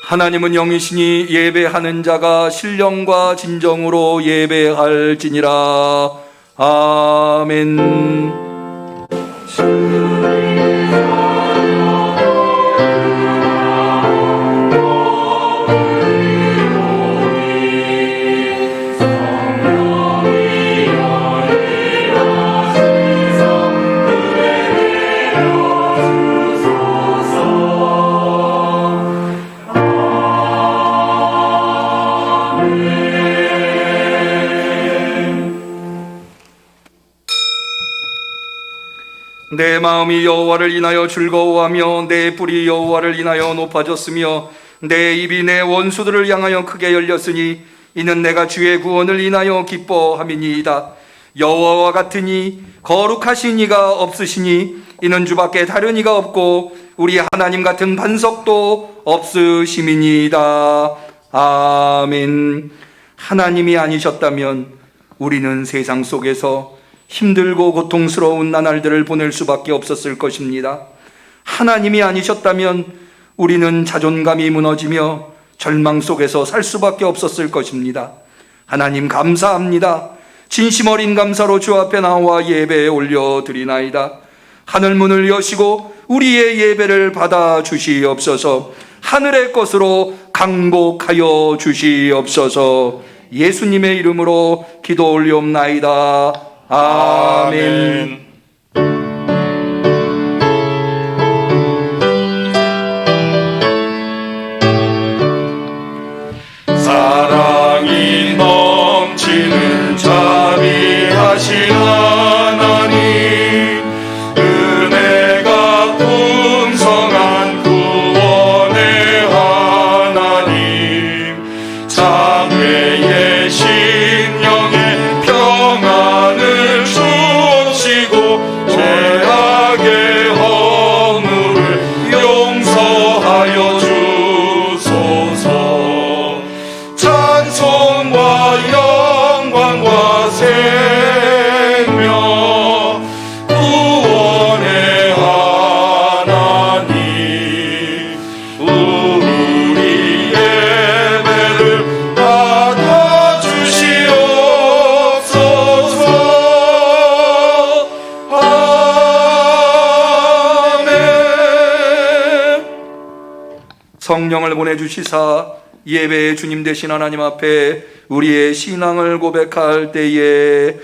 하나님은 영이시니 예배하는 자가 신령과 진정으로 예배할지니라. 아멘. 내 마음이 여호와를 인하여 즐거워하며 내 뿔이 여호와를 인하여 높아졌으며 내 입이 내 원수들을 향하여 크게 열렸으니 이는 내가 주의 구원을 인하여 기뻐함이니이다. 여호와와 같으니 거룩하신 이가 없으시니 이는 주밖에 다른 이가 없고 우리 하나님 같은 반석도 없으심이니이다. 아멘. 하나님이 아니셨다면 우리는 세상 속에서 힘들고 고통스러운 나날들을 보낼 수밖에 없었을 것입니다. 하나님이 아니셨다면 우리는 자존감이 무너지며 절망 속에서 살 수밖에 없었을 것입니다. 하나님 감사합니다. 진심 어린 감사로 주 앞에 나와 예배에 올려드리나이다. 하늘문을 여시고 우리의 예배를 받아 주시옵소서. 하늘의 것으로 강복하여 주시옵소서. 예수님의 이름으로 기도 올리옵나이다. 아멘. 사랑이 넘치는 자비하신 하나님, 은혜가 풍성한 구원의 하나님, 장래의 심령의 평안을 주옵시고 죄악의 허물을 용서하여 주소서. 찬송과 영광과 생명 구원의 하나님, 우리 예배를 받아 주시옵소서. 아멘. 성령을 보내주시사 예배의 주님 되신 하나님 앞에 우리의 신앙을 고백할 때에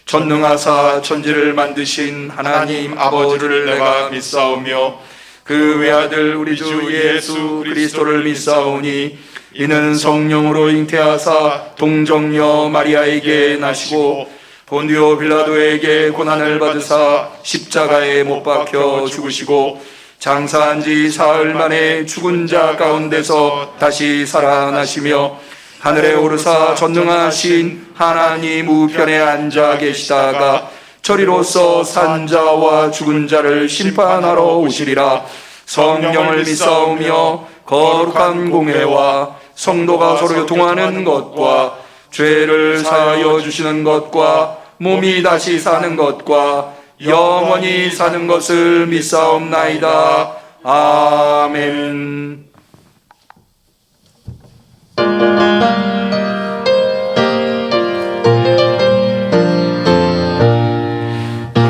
전능하사 천지를 만드신 하나님 아버지를 내가 믿사오며 그 외아들 우리 주 예수 그리스도를 믿사오니 이는 성령으로 잉태하사 동정녀 마리아에게 나시고 본디오 빌라도에게 고난을 받으사 십자가에 못 박혀 죽으시고 장사한 지 사흘 만에 죽은 자 가운데서 다시 살아나시며 하늘에 오르사 전능하신 하나님 우편에 앉아 계시다가 저리로서 산 자와 죽은 자를 심판하러 오시리라. 성령을 믿사오며 거룩한 공회와 성도가 서로 교통하는 것과 죄를 사하여 주시는 것과 몸이 다시 사는 것과 영원히 사는 것을 믿사옵나이다. 아멘.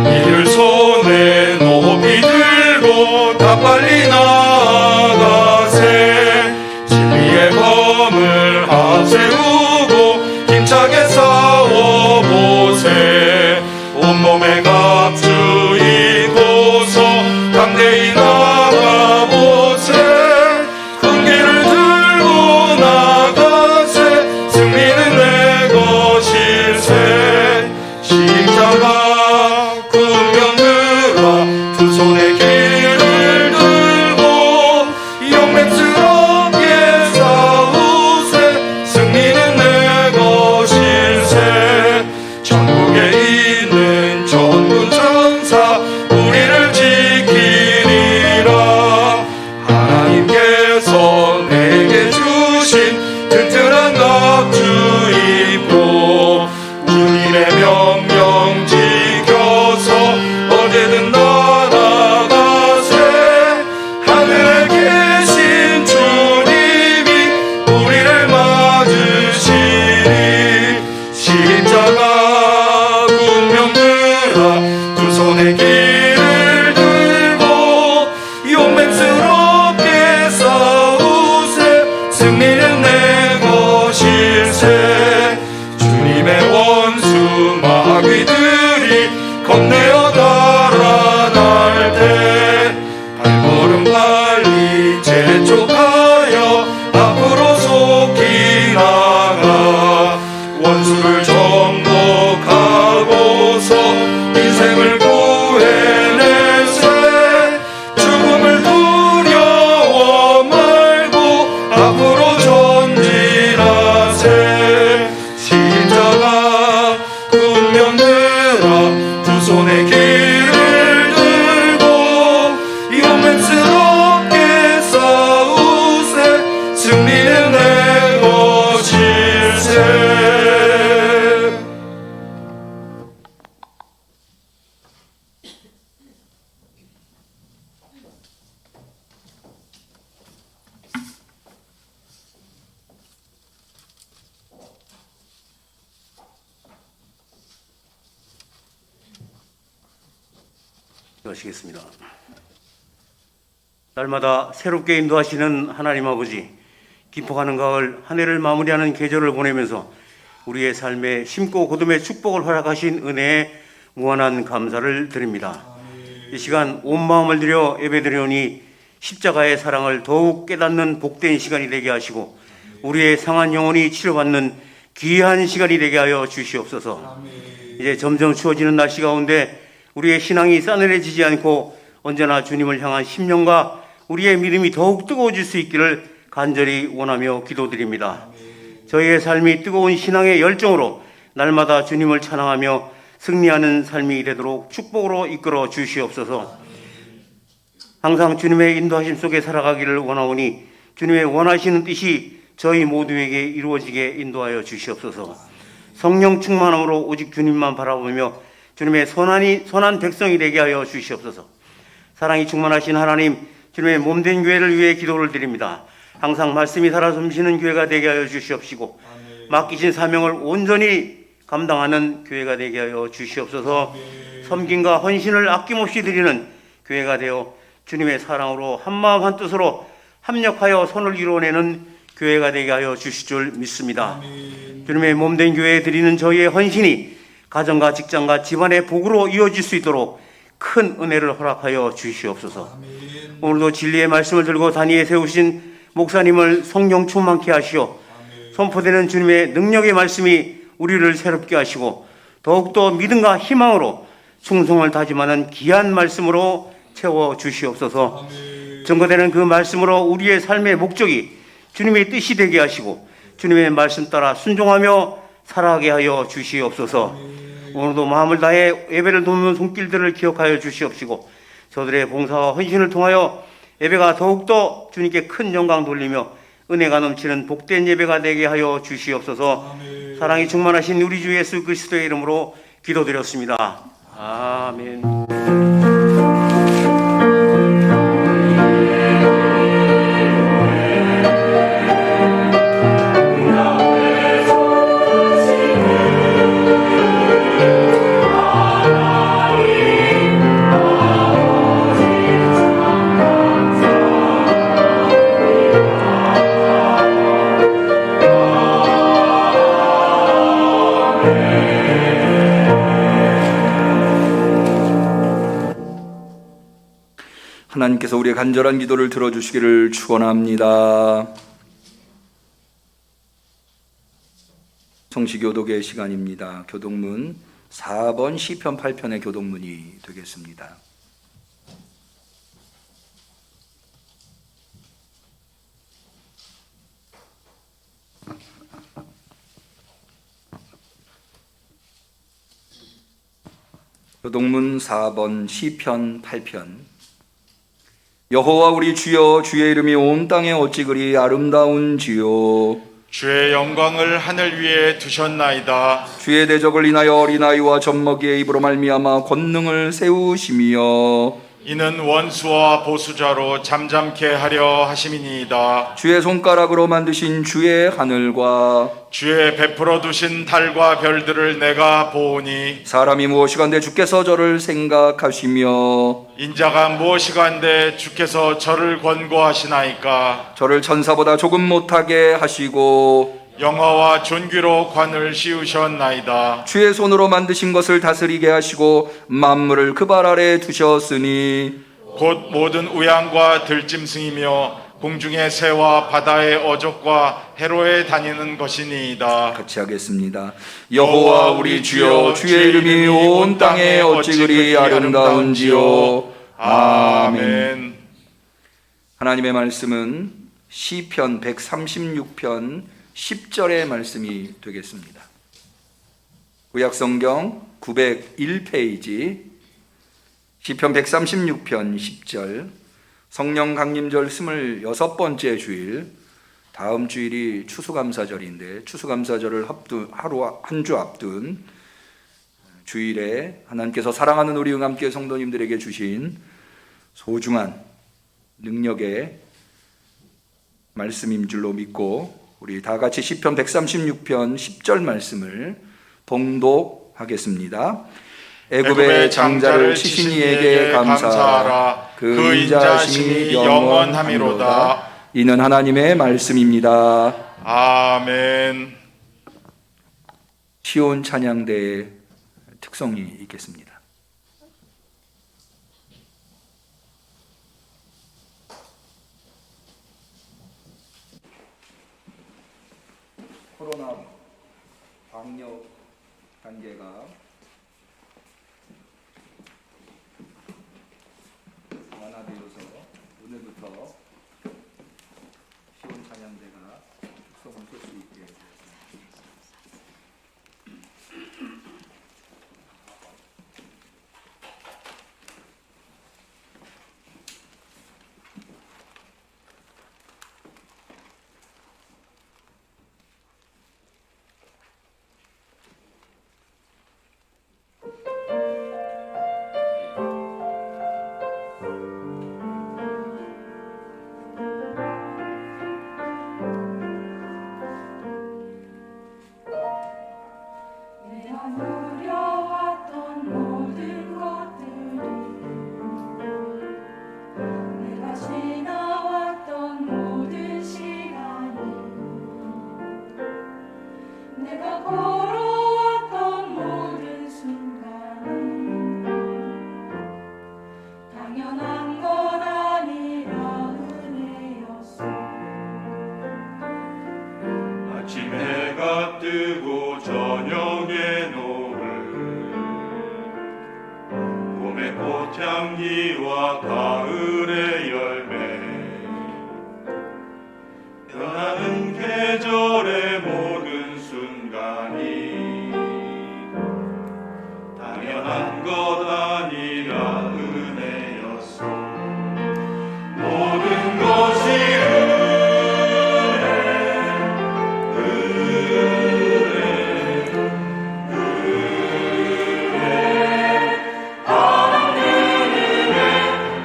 이를 손에 높이 들고 다 빨리 나가세. 진리의 검을 앞세우고 힘차게 싸워보세. 온몸에 갑주 입고서 담대히 나가보세. 군기를 들고 나가세. 승리는 내 것일세. 십자가 군병 들어 두 손에 길을 들고 용맹스럽게 싸우세. 승리는 내 것일세. 전국에 있는 전군 천사 우리를 지키리라. 하나님께서 내게 주신 튼튼한 갑주 입고 주님의 명령 지켜서 어디든 나아가세. 하늘에 계신 주님이 승리는 내 것일세. 하시겠습니다. 날마다 새롭게 인도하시는 하나님 아버지, 깊어가는 가을 한 해를 마무리하는 계절을 보내면서 우리의 삶에 심고 거듭의 축복을 허락하신 은혜에 무한한 감사를 드립니다. 이 시간 온 마음을 들여 예배드리오니 십자가의 사랑을 더욱 깨닫는 복된 시간이 되게 하시고 우리의 상한 영혼이 치료받는 귀한 시간이 되게 하여 주시옵소서. 이제 점점 추워지는 날씨 가운데 우리의 신앙이 싸늘해지지 않고 언제나 주님을 향한 심령과 우리의 믿음이 더욱 뜨거워질 수 있기를 간절히 원하며 기도드립니다. 저희의 삶이 뜨거운 신앙의 열정으로 날마다 주님을 찬양하며 승리하는 삶이 되도록 축복으로 이끌어 주시옵소서. 항상 주님의 인도하심 속에 살아가기를 원하오니 주님의 원하시는 뜻이 저희 모두에게 이루어지게 인도하여 주시옵소서. 성령 충만함으로 오직 주님만 바라보며 주님의 선한 백성이 되게 하여 주시옵소서. 사랑이 충만하신 하나님, 주님의 몸된 교회를 위해 기도를 드립니다. 항상 말씀이 살아 숨쉬는 교회가 되게 하여 주시옵시고 맡기신 사명을 온전히 감당하는 교회가 되게 하여 주시옵소서. 섬김과 헌신을 아낌없이 드리는 교회가 되어 주님의 사랑으로 한마음 한뜻으로 합력하여 선을 이루어내는 교회가 되게 하여 주실 줄 믿습니다. 주님의 몸된 교회에 드리는 저희의 헌신이 가정과 직장과 집안의 복으로 이어질 수 있도록 큰 은혜를 허락하여 주시옵소서. 오늘도 진리의 말씀을 들고 단위에 세우신 목사님을 성령 충만케 하시어 선포되는 주님의 능력의 말씀이 우리를 새롭게 하시고 더욱더 믿음과 희망으로 충성을 다짐하는 귀한 말씀으로 채워 주시옵소서. 증거되는 그 말씀으로 우리의 삶의 목적이 주님의 뜻이 되게 하시고 주님의 말씀 따라 순종하며 살아가게 하여 주시옵소서. 오늘도 마음을 다해 예배를 돕는 손길들을 기억하여 주시옵시고 저들의 봉사와 헌신을 통하여 예배가 더욱더 주님께 큰 영광 돌리며 은혜가 넘치는 복된 예배가 되게 하여 주시옵소서. 사랑이 충만하신 우리 주 예수 그리스도의 이름으로 기도드렸습니다. 아멘. 하나님께서 우리의 간절한 기도를 들어주시기를 축원합니다. 성시교독의 시간입니다. 교독문 4번 시편 8편의 교독문이 되겠습니다. 교독문 4번 시편 8편. 여호와 우리 주여, 주의 이름이 온 땅에 어찌 그리 아름다운지요. 주의 영광을 하늘 위에 두셨나이다. 주의 대적을 인하여 어린아이와 젖먹이의 입으로 말미암아 권능을 세우시며 이는 원수와 보수자로 잠잠케 하려 하심이니이다. 주의 손가락으로 만드신 주의 하늘과 주의 베풀어 두신 달과 별들을 내가 보오니 사람이 무엇이간데 주께서 저를 생각하시며 인자가 무엇이간데 주께서 저를 권고하시나이까. 저를 천사보다 조금 못하게 하시고 영화와 존귀로 관을 씌우셨나이다. 주의 손으로 만드신 것을 다스리게 하시고 만물을 그 발 아래 두셨으니 곧 모든 우양과 들짐승이며 공중의 새와 바다의 어족과 해로에 다니는 것이니이다. 같이 하겠습니다. 여호와 우리 주여, 주의 이름이 온 땅에 어찌 그리 아름다운지요. 아멘. 하나님의 말씀은 시편 136편 10절의 말씀이 되겠습니다. 구약성경 901페이지 시편 136편 10절, 성령 강림절 26번째 주일 다음 주일이 추수감사절인데 추수감사절을 하루 한 주 앞둔 주일에 하나님께서 사랑하는 우리 응암교회 성도님들에게 주신 소중한 능력의 말씀인 줄로 믿고 우리 다 같이 시편 136편 10절 말씀을 봉독하겠습니다. 애굽의 장자를 치신 이에게 감사하라. 그 인자심이 영원함이로다. 이는 하나님의 말씀입니다. 아멘. 시온 찬양대의 특성이 있겠습니다. 코로나 방역 단계가 완화되어서 오늘부터 시온 찬양대가 특성을 쓸 수 있게 되었습니다. 내가 누려왔던 모든 것들이 내가 지나왔던 모든 시간이 내가 걸어왔던 모든 순간이 당연한 것 아니라 은혜였어. 아침 해가 뜨고 저녁에 노을 봄의 꽃향기와 가을의 열매 변하는 계절의 모든 순간이 당연한 것 아니라 은혜였어. 모든 것이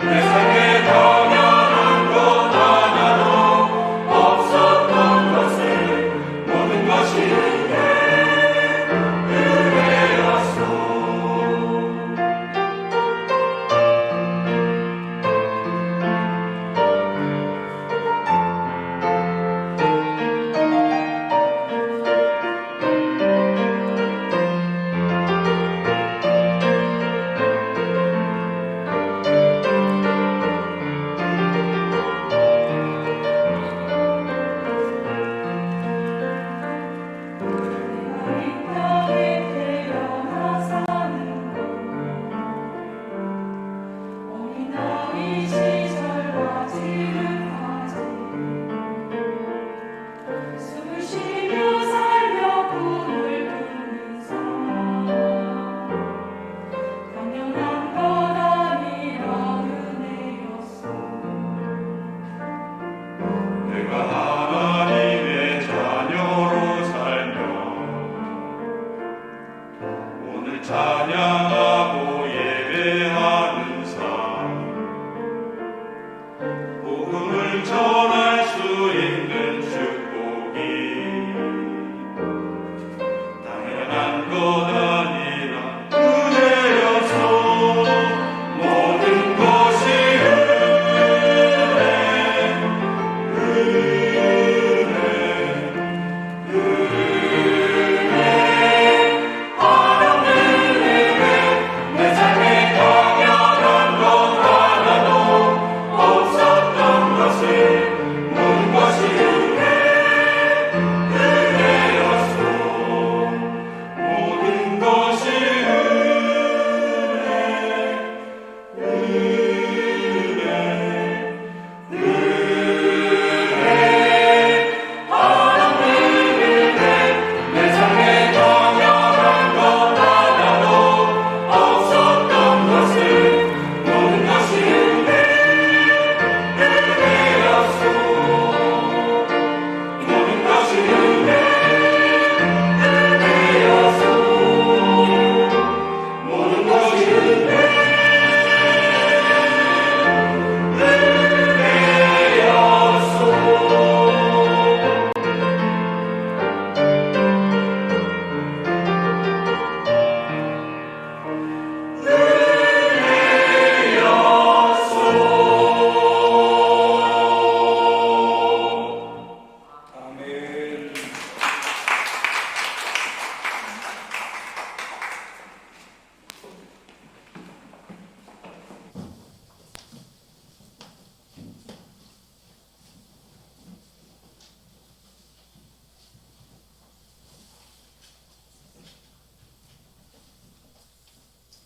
내 삶에 당연한 것 하나도 없었던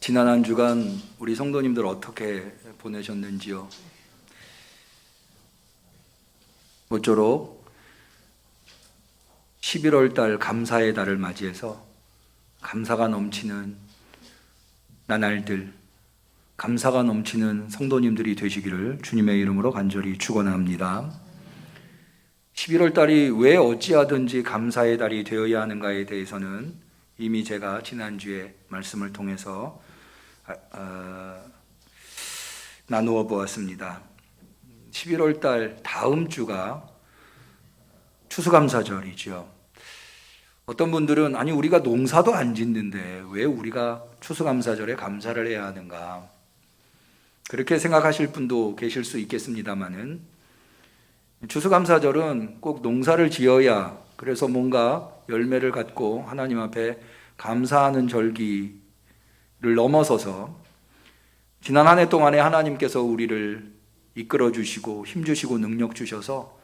지난 한 주간 우리 성도님들 어떻게 보내셨는지요? 모쪼록 11월 달 감사의 달을 맞이해서 감사가 넘치는 나날들, 감사가 넘치는 성도님들이 되시기를 주님의 이름으로 간절히 축원합니다. 11월 달이 왜 어찌하든지 감사의 달이 되어야 하는가에 대해서는 이미 제가 지난주에 말씀을 통해서 나누어 보았습니다. 11월 달 다음 주가 추수감사절이죠. 어떤 분들은 아니 우리가 농사도 안 짓는데 왜 우리가 추수감사절에 감사를 해야 하는가, 그렇게 생각하실 분도 계실 수 있겠습니다마는, 추수감사절은 꼭 농사를 지어야 그래서 뭔가 열매를 갖고 하나님 앞에 감사하는 절기를 넘어서서 지난 한 해 동안에 하나님께서 우리를 이끌어 주시고 힘 주시고 능력 주셔서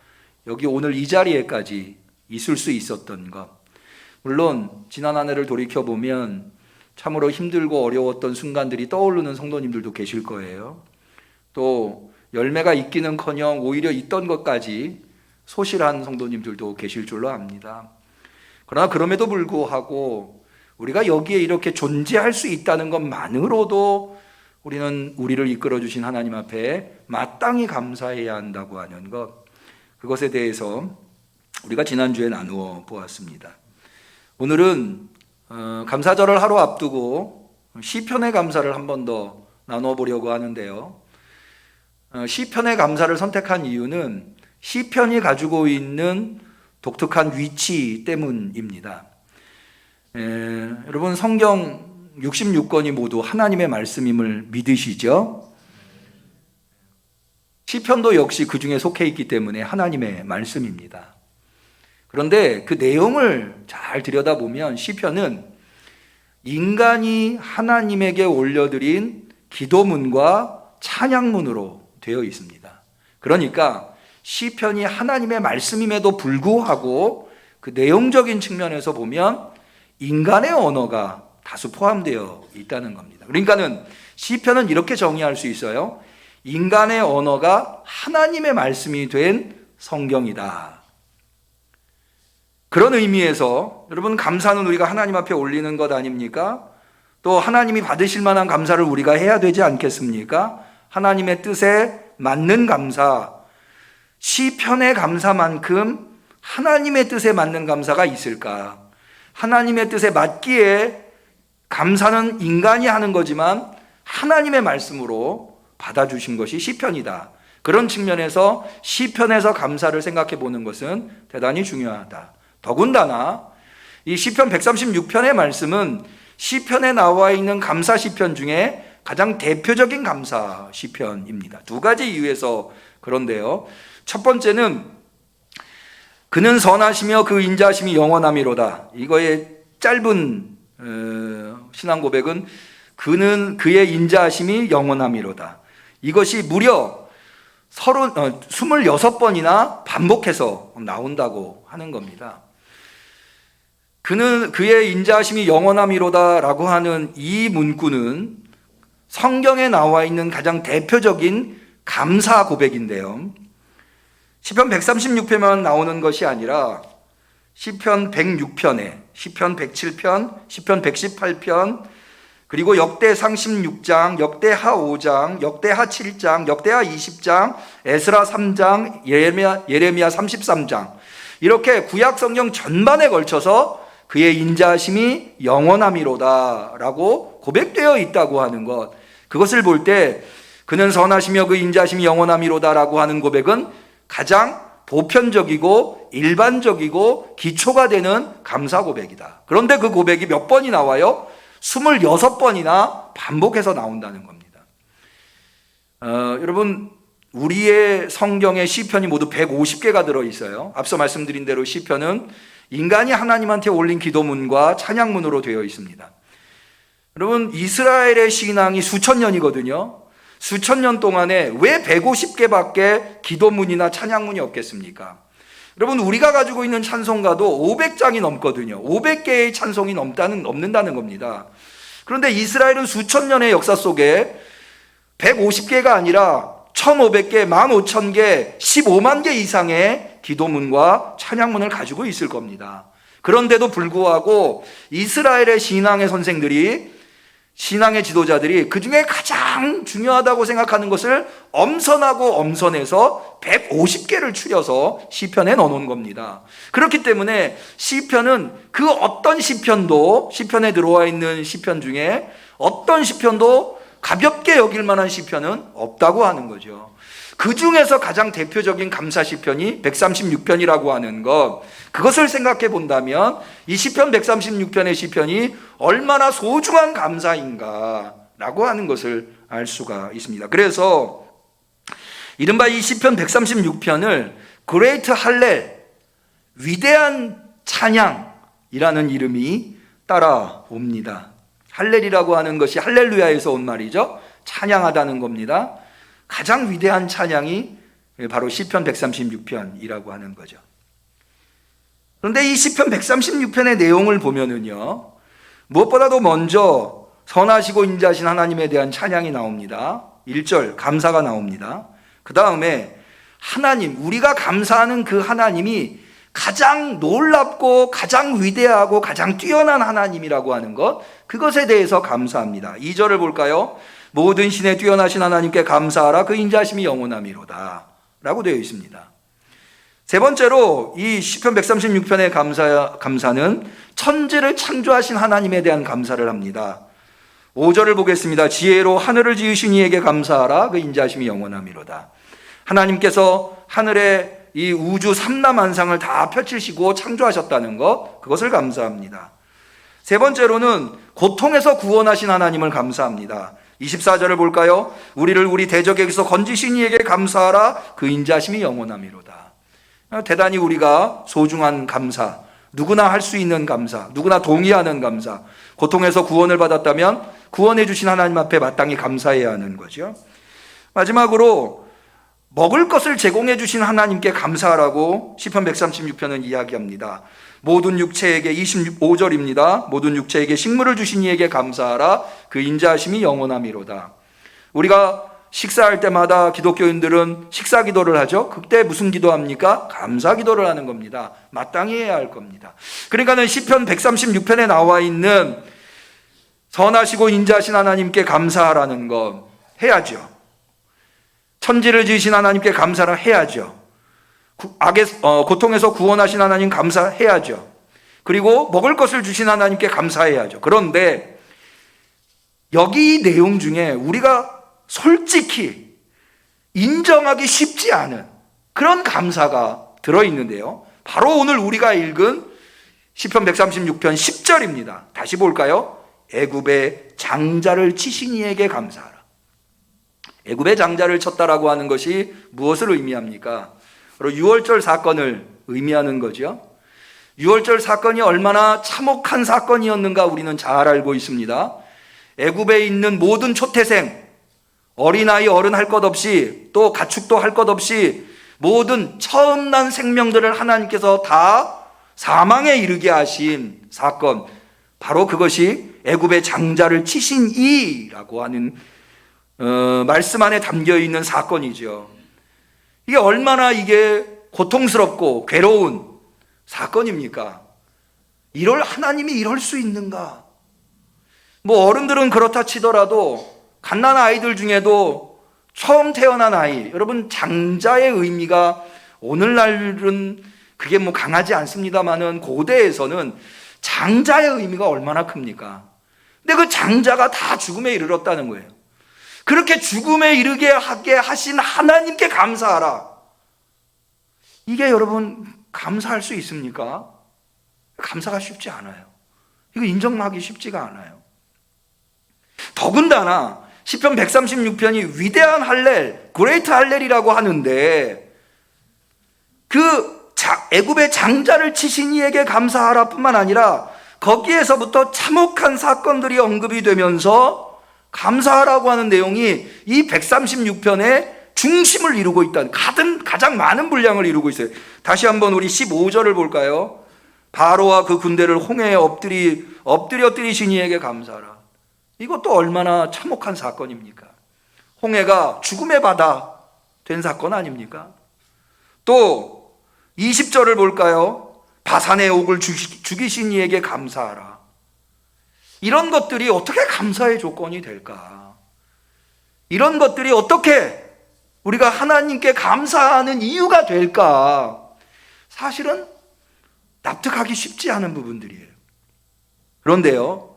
여기 오늘 이 자리에까지 있을 수 있었던 것, 물론 지난 한 해를 돌이켜보면 참으로 힘들고 어려웠던 순간들이 떠오르는 성도님들도 계실 거예요. 또 열매가 있기는커녕 오히려 있던 것까지 소실한 성도님들도 계실 줄로 압니다. 그러나 그럼에도 불구하고 우리가 여기에 이렇게 존재할 수 있다는 것만으로도 우리는 우리를 이끌어 주신 하나님 앞에 마땅히 감사해야 한다고 하는 것, 그것에 대해서 우리가 지난주에 나누어 보았습니다. 오늘은 감사절을 하루 앞두고 시편의 감사를 한 번 더 나눠 보려고 하는데요. 시편의 감사를 선택한 이유는 시편이 가지고 있는 독특한 위치 때문입니다. 여러분, 성경 66권이 모두 하나님의 말씀임을 믿으시죠? 시편도 역시 그 중에 속해 있기 때문에 하나님의 말씀입니다. 그런데 그 내용을 잘 들여다보면 시편은 인간이 하나님에게 올려드린 기도문과 찬양문으로 되어 있습니다. 그러니까 시편이 하나님의 말씀임에도 불구하고 그 내용적인 측면에서 보면 인간의 언어가 다수 포함되어 있다는 겁니다. 그러니까는 시편은 이렇게 정의할 수 있어요. 인간의 언어가 하나님의 말씀이 된 성경이다. 그런 의미에서 여러분, 감사는 우리가 하나님 앞에 올리는 것 아닙니까? 또 하나님이 받으실 만한 감사를 우리가 해야 되지 않겠습니까? 하나님의 뜻에 맞는 감사, 시편의 감사만큼 하나님의 뜻에 맞는 감사가 있을까? 하나님의 뜻에 맞기에 감사는 인간이 하는 거지만 하나님의 말씀으로 받아주신 것이 시편이다. 그런 측면에서 시편에서 감사를 생각해 보는 것은 대단히 중요하다. 더군다나 이 시편 136편의 말씀은 시편에 나와 있는 감사 시편 중에 가장 대표적인 감사 시편입니다. 두 가지 이유에서 그런데요. 첫 번째는 그는 선하시며 그 인자하심이 영원함이로다. 이거의 짧은 신앙 고백은 그의 인자하심이 영원함이로다. 이것이 무려 26번이나 반복해서 나온다고 하는 겁니다. 그의 인자하심이 영원함이로다라고 하는 이 문구는 성경에 나와 있는 가장 대표적인 감사 고백인데요. 시편 136편만 나오는 것이 아니라 시편 106편에, 시편 107편, 시편 118편, 그리고 역대상 16장, 역대하 5장, 역대하 7장, 역대하 20장, 에스라 3장, 예레미야 33장, 이렇게 구약 성경 전반에 걸쳐서 그의 인자하심이 영원함이로다라고 고백되어 있다고 하는 것, 그것을 볼 때 그는 선하시며 그 인자하심이 영원함이로다라고 하는 고백은 가장 보편적이고 일반적이고 기초가 되는 감사 고백이다. 그런데 그 고백이 몇 번이 나와요? 26번이나 반복해서 나온다는 겁니다. 여러분, 우리의 성경에 시편이 모두 150개가 들어있어요. 앞서 말씀드린 대로 시편은 인간이 하나님한테 올린 기도문과 찬양문으로 되어 있습니다. 여러분, 이스라엘의 신앙이 수천 년이거든요. 수천 년 동안에 왜 150개밖에 기도문이나 찬양문이 없겠습니까? 여러분, 우리가 가지고 있는 찬송가도 500장이 넘거든요. 500개의 찬송이 넘는다는 겁니다. 그런데 이스라엘은 수천 년의 역사 속에 150개가 아니라 1,500개, 15,000개, 15만 개 이상의 기도문과 찬양문을 가지고 있을 겁니다. 그런데도 불구하고 이스라엘의 신앙의 선생들이, 신앙의 지도자들이 그 중에 가장 중요하다고 생각하는 것을 엄선하고 엄선해서 150개를 추려서 시편에 넣어놓은 겁니다. 그렇기 때문에 시편은 그 어떤 시편도, 시편에 들어와 있는 시편 중에 어떤 시편도 가볍게 여길 만한 시편은 없다고 하는 거죠. 그 중에서 가장 대표적인 감사 시편이 136편이라고 하는 것, 그것을 생각해 본다면 이 시편 136편의 시편이 얼마나 소중한 감사인가라고 하는 것을 알 수가 있습니다. 그래서 이른바 이 시편 136편을 그레이트 할렐, 위대한 찬양이라는 이름이 따라옵니다. 할렐이라고 하는 것이 할렐루야에서 온 말이죠. 찬양하다는 겁니다. 가장 위대한 찬양이 바로 시편 136편이라고 하는 거죠. 그런데 이 시편 136편의 내용을 보면은요, 무엇보다도 먼저 선하시고 인자하신 하나님에 대한 찬양이 나옵니다. 1절 감사가 나옵니다. 그 다음에 하나님, 우리가 감사하는 그 하나님이 가장 놀랍고 가장 위대하고 가장 뛰어난 하나님이라고 하는 것, 그것에 대해서 감사합니다. 2절을 볼까요? 모든 신에 뛰어나신 하나님께 감사하라, 그 인자하심이 영원함이로다 라고 되어 있습니다. 세 번째로 이 시편 136편의 감사는 천지를 창조하신 하나님에 대한 감사를 합니다. 5절을 보겠습니다. 지혜로 하늘을 지으신 이에게 감사하라, 그 인자하심이 영원함이로다. 하나님께서 하늘에 이 우주 삼라만상을 다 펼치시고 창조하셨다는 것, 그것을 감사합니다. 세 번째로는 고통에서 구원하신 하나님을 감사합니다. 24절을 볼까요? 우리를 우리 대적에게서 건지신 이에게 감사하라, 그 인자심이 영원함이로다. 대단히 우리가 소중한 감사, 누구나 할 수 있는 감사, 누구나 동의하는 감사, 고통에서 구원을 받았다면 구원해 주신 하나님 앞에 마땅히 감사해야 하는 거죠. 마지막으로 먹을 것을 제공해 주신 하나님께 감사하라고 시편 136편은 이야기합니다. 모든 육체에게, 25절입니다. 모든 육체에게 식물을 주신 이에게 감사하라, 그 인자하심이 영원함이로다. 우리가 식사할 때마다 기독교인들은 식사 기도를 하죠. 그때 무슨 기도합니까? 감사 기도를 하는 겁니다. 마땅히 해야 할 겁니다. 그러니까는 시편 136편에 나와 있는 선하시고 인자하신 하나님께 감사하라는 것 해야죠. 천지를 지으신 하나님께 감사를 해야죠. 고통에서 구원하신 하나님 감사해야죠. 그리고 먹을 것을 주신 하나님께 감사해야죠. 그런데 여기 이 내용 중에 우리가 솔직히 인정하기 쉽지 않은 그런 감사가 들어있는데요, 바로 오늘 우리가 읽은 시편 136편 10절입니다. 다시 볼까요? 애굽의 장자를 치신 이에게 감사하라. 애굽의 장자를 쳤다라고 하는 것이 무엇을 의미합니까? 바로 유월절 사건을 의미하는 거죠. 유월절 사건이 얼마나 참혹한 사건이었는가 우리는 잘 알고 있습니다. 애굽에 있는 모든 초태생, 어린아이 어른 할 것 없이, 또 가축도 할 것 없이 모든 처음 난 생명들을 하나님께서 다 사망에 이르게 하신 사건, 바로 그것이 애굽의 장자를 치신 이라고 하는 말씀 안에 담겨 있는 사건이죠. 이게 얼마나 이게 고통스럽고 괴로운 사건입니까? 하나님이 이럴 수 있는가? 뭐 어른들은 그렇다 치더라도 갓난 아이들 중에도 처음 태어난 아이, 여러분 장자의 의미가 오늘날은 그게 뭐 강하지 않습니다만은 고대에서는 장자의 의미가 얼마나 큽니까? 근데 그 장자가 다 죽음에 이르렀다는 거예요. 그렇게 죽음에 이르게 하게 하신 하나님께 감사하라. 이게 여러분 감사할 수 있습니까? 감사가 쉽지 않아요. 이거 인정하기 쉽지가 않아요. 더군다나 시편 136편이 위대한 할렐, 그레이트 할렐이라고 하는데 애굽의 장자를 치신 이에게 감사하라 뿐만 아니라 거기에서부터 참혹한 사건들이 언급이 되면서 감사하라고 하는 내용이 이 136편의 중심을 이루고 있다는, 가장 많은 분량을 이루고 있어요. 다시 한번 우리 15절을 볼까요? 바로와 그 군대를 홍해에 엎드려 뛰신 이에게 감사하라. 이것도 얼마나 참혹한 사건입니까? 홍해가 죽음의 바다 된 사건 아닙니까? 또 20절을 볼까요? 바산의 옥을 죽이신 이에게 감사하라. 이런 것들이 어떻게 감사의 조건이 될까? 이런 것들이 어떻게 우리가 하나님께 감사하는 이유가 될까? 사실은 납득하기 쉽지 않은 부분들이에요. 그런데요,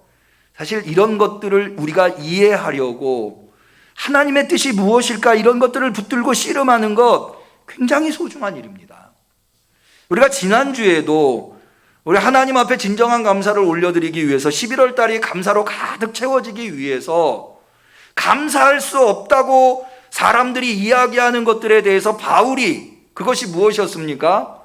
사실 이런 것들을 우리가 이해하려고 하나님의 뜻이 무엇일까 이런 것들을 붙들고 씨름하는 것 굉장히 소중한 일입니다. 우리가 지난주에도 우리 하나님 앞에 진정한 감사를 올려드리기 위해서 11월 달이 감사로 가득 채워지기 위해서 감사할 수 없다고 사람들이 이야기하는 것들에 대해서 바울이 그것이 무엇이었습니까?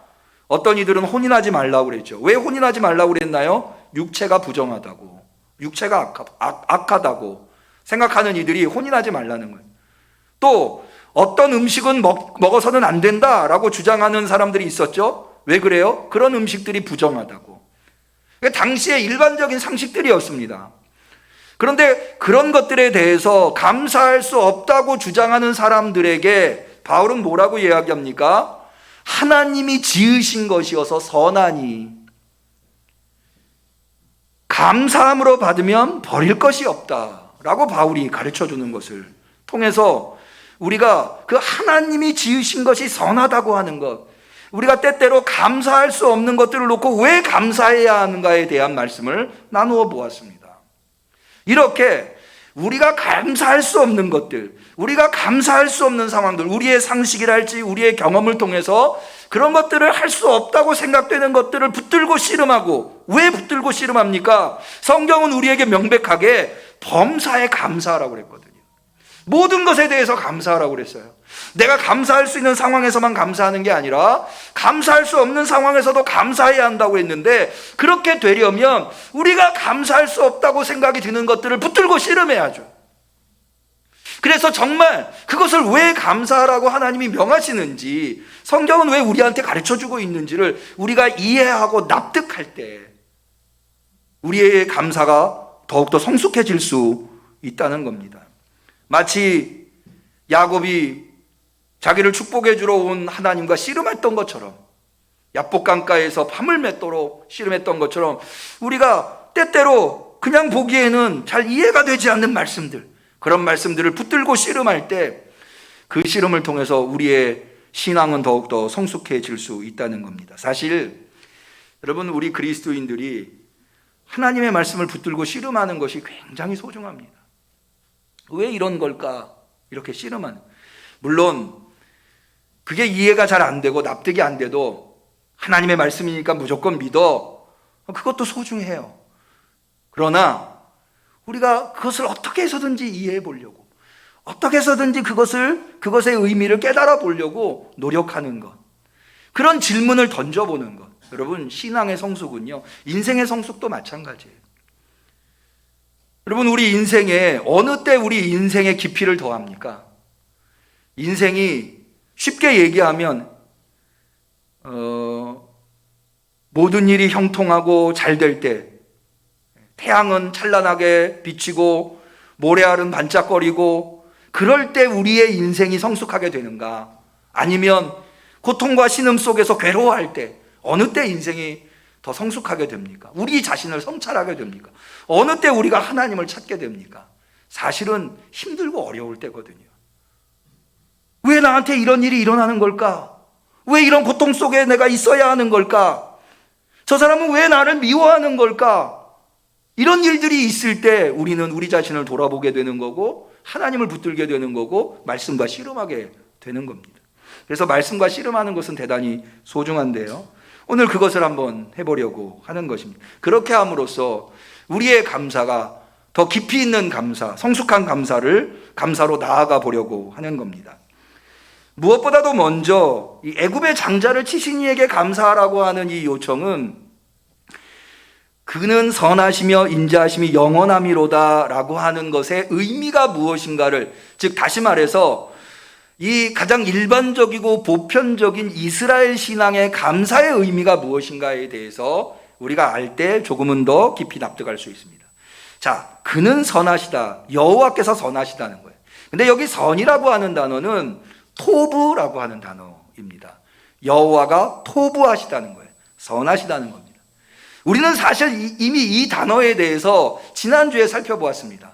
어떤 이들은 혼인하지 말라고 그랬죠. 왜 혼인하지 말라고 그랬나요? 육체가 부정하다고, 육체가 악하다고 생각하는 이들이 혼인하지 말라는 거예요. 또 어떤 음식은 먹어서는 안 된다라고 주장하는 사람들이 있었죠. 왜 그래요? 그런 음식들이 부정하다고. 당시의 일반적인 상식들이었습니다. 그런데 그런 것들에 대해서 감사할 수 없다고 주장하는 사람들에게 바울은 뭐라고 이야기합니까? 하나님이 지으신 것이어서 선하니 감사함으로 받으면 버릴 것이 없다라고 바울이 가르쳐 주는 것을 통해서 우리가 그 하나님이 지으신 것이 선하다고 하는 것, 우리가 때때로 감사할 수 없는 것들을 놓고 왜 감사해야 하는가에 대한 말씀을 나누어 보았습니다. 이렇게 우리가 감사할 수 없는 것들, 우리가 감사할 수 없는 상황들, 우리의 상식이랄지 우리의 경험을 통해서 그런 것들을 할 수 없다고 생각되는 것들을 붙들고 씨름하고, 왜 붙들고 씨름합니까? 성경은 우리에게 명백하게 범사에 감사하라고 그랬거든요. 모든 것에 대해서 감사하라고 그랬어요. 내가 감사할 수 있는 상황에서만 감사하는 게 아니라 감사할 수 없는 상황에서도 감사해야 한다고 했는데, 그렇게 되려면 우리가 감사할 수 없다고 생각이 드는 것들을 붙들고 씨름해야죠. 그래서 정말 그것을 왜 감사하라고 하나님이 명하시는지, 성경은 왜 우리한테 가르쳐주고 있는지를 우리가 이해하고 납득할 때 우리의 감사가 더욱더 성숙해질 수 있다는 겁니다. 마치 야곱이 자기를 축복해 주러 온 하나님과 씨름했던 것처럼, 야복강가에서 밤을 맺도록 씨름했던 것처럼, 우리가 때때로 그냥 보기에는 잘 이해가 되지 않는 말씀들, 그런 말씀들을 붙들고 씨름할 때 그 씨름을 통해서 우리의 신앙은 더욱더 성숙해질 수 있다는 겁니다. 사실 여러분, 우리 그리스도인들이 하나님의 말씀을 붙들고 씨름하는 것이 굉장히 소중합니다. 왜 이런 걸까? 이렇게 씨름하는, 물론 그게 이해가 잘 안 되고 납득이 안 돼도 하나님의 말씀이니까 무조건 믿어, 그것도 소중해요. 그러나 우리가 그것을 어떻게 해서든지 이해해 보려고, 어떻게 해서든지 그것의 의미를 깨달아 보려고 노력하는 것, 그런 질문을 던져보는 것, 여러분, 신앙의 성숙은요, 인생의 성숙도 마찬가지예요. 여러분, 우리 인생에 어느 때 우리 인생의 깊이를 더합니까? 인생이 쉽게 얘기하면 모든 일이 형통하고 잘 될 때, 태양은 찬란하게 비치고 모래알은 반짝거리고, 그럴 때 우리의 인생이 성숙하게 되는가? 아니면 고통과 신음 속에서 괴로워할 때, 어느 때 인생이 더 성숙하게 됩니까? 우리 자신을 성찰하게 됩니까? 어느 때 우리가 하나님을 찾게 됩니까? 사실은 힘들고 어려울 때거든요. 왜 나한테 이런 일이 일어나는 걸까? 왜 이런 고통 속에 내가 있어야 하는 걸까? 저 사람은 왜 나를 미워하는 걸까? 이런 일들이 있을 때 우리는 우리 자신을 돌아보게 되는 거고, 하나님을 붙들게 되는 거고, 말씀과 씨름하게 되는 겁니다. 그래서 말씀과 씨름하는 것은 대단히 소중한데요, 오늘 그것을 한번 해보려고 하는 것입니다. 그렇게 함으로써 우리의 감사가 더 깊이 있는 감사, 성숙한 감사로 나아가 보려고 하는 겁니다. 무엇보다도 먼저 이 애굽의 장자를 치신 이에게 감사하라고 하는 이 요청은, 그는 선하시며 인자하심이 영원함이로다 라고 하는 것의 의미가 무엇인가를, 즉 다시 말해서 이 가장 일반적이고 보편적인 이스라엘 신앙의 감사의 의미가 무엇인가에 대해서 우리가 알 때 조금은 더 깊이 납득할 수 있습니다. 자, 그는 선하시다. 여호와께서 선하시다는 거예요. 근데 여기 선이라고 하는 단어는 토부라고 하는 단어입니다. 여호와가 토부하시다는 거예요. 선하시다는 겁니다. 우리는 사실 이미 이 단어에 대해서 지난주에 살펴보았습니다.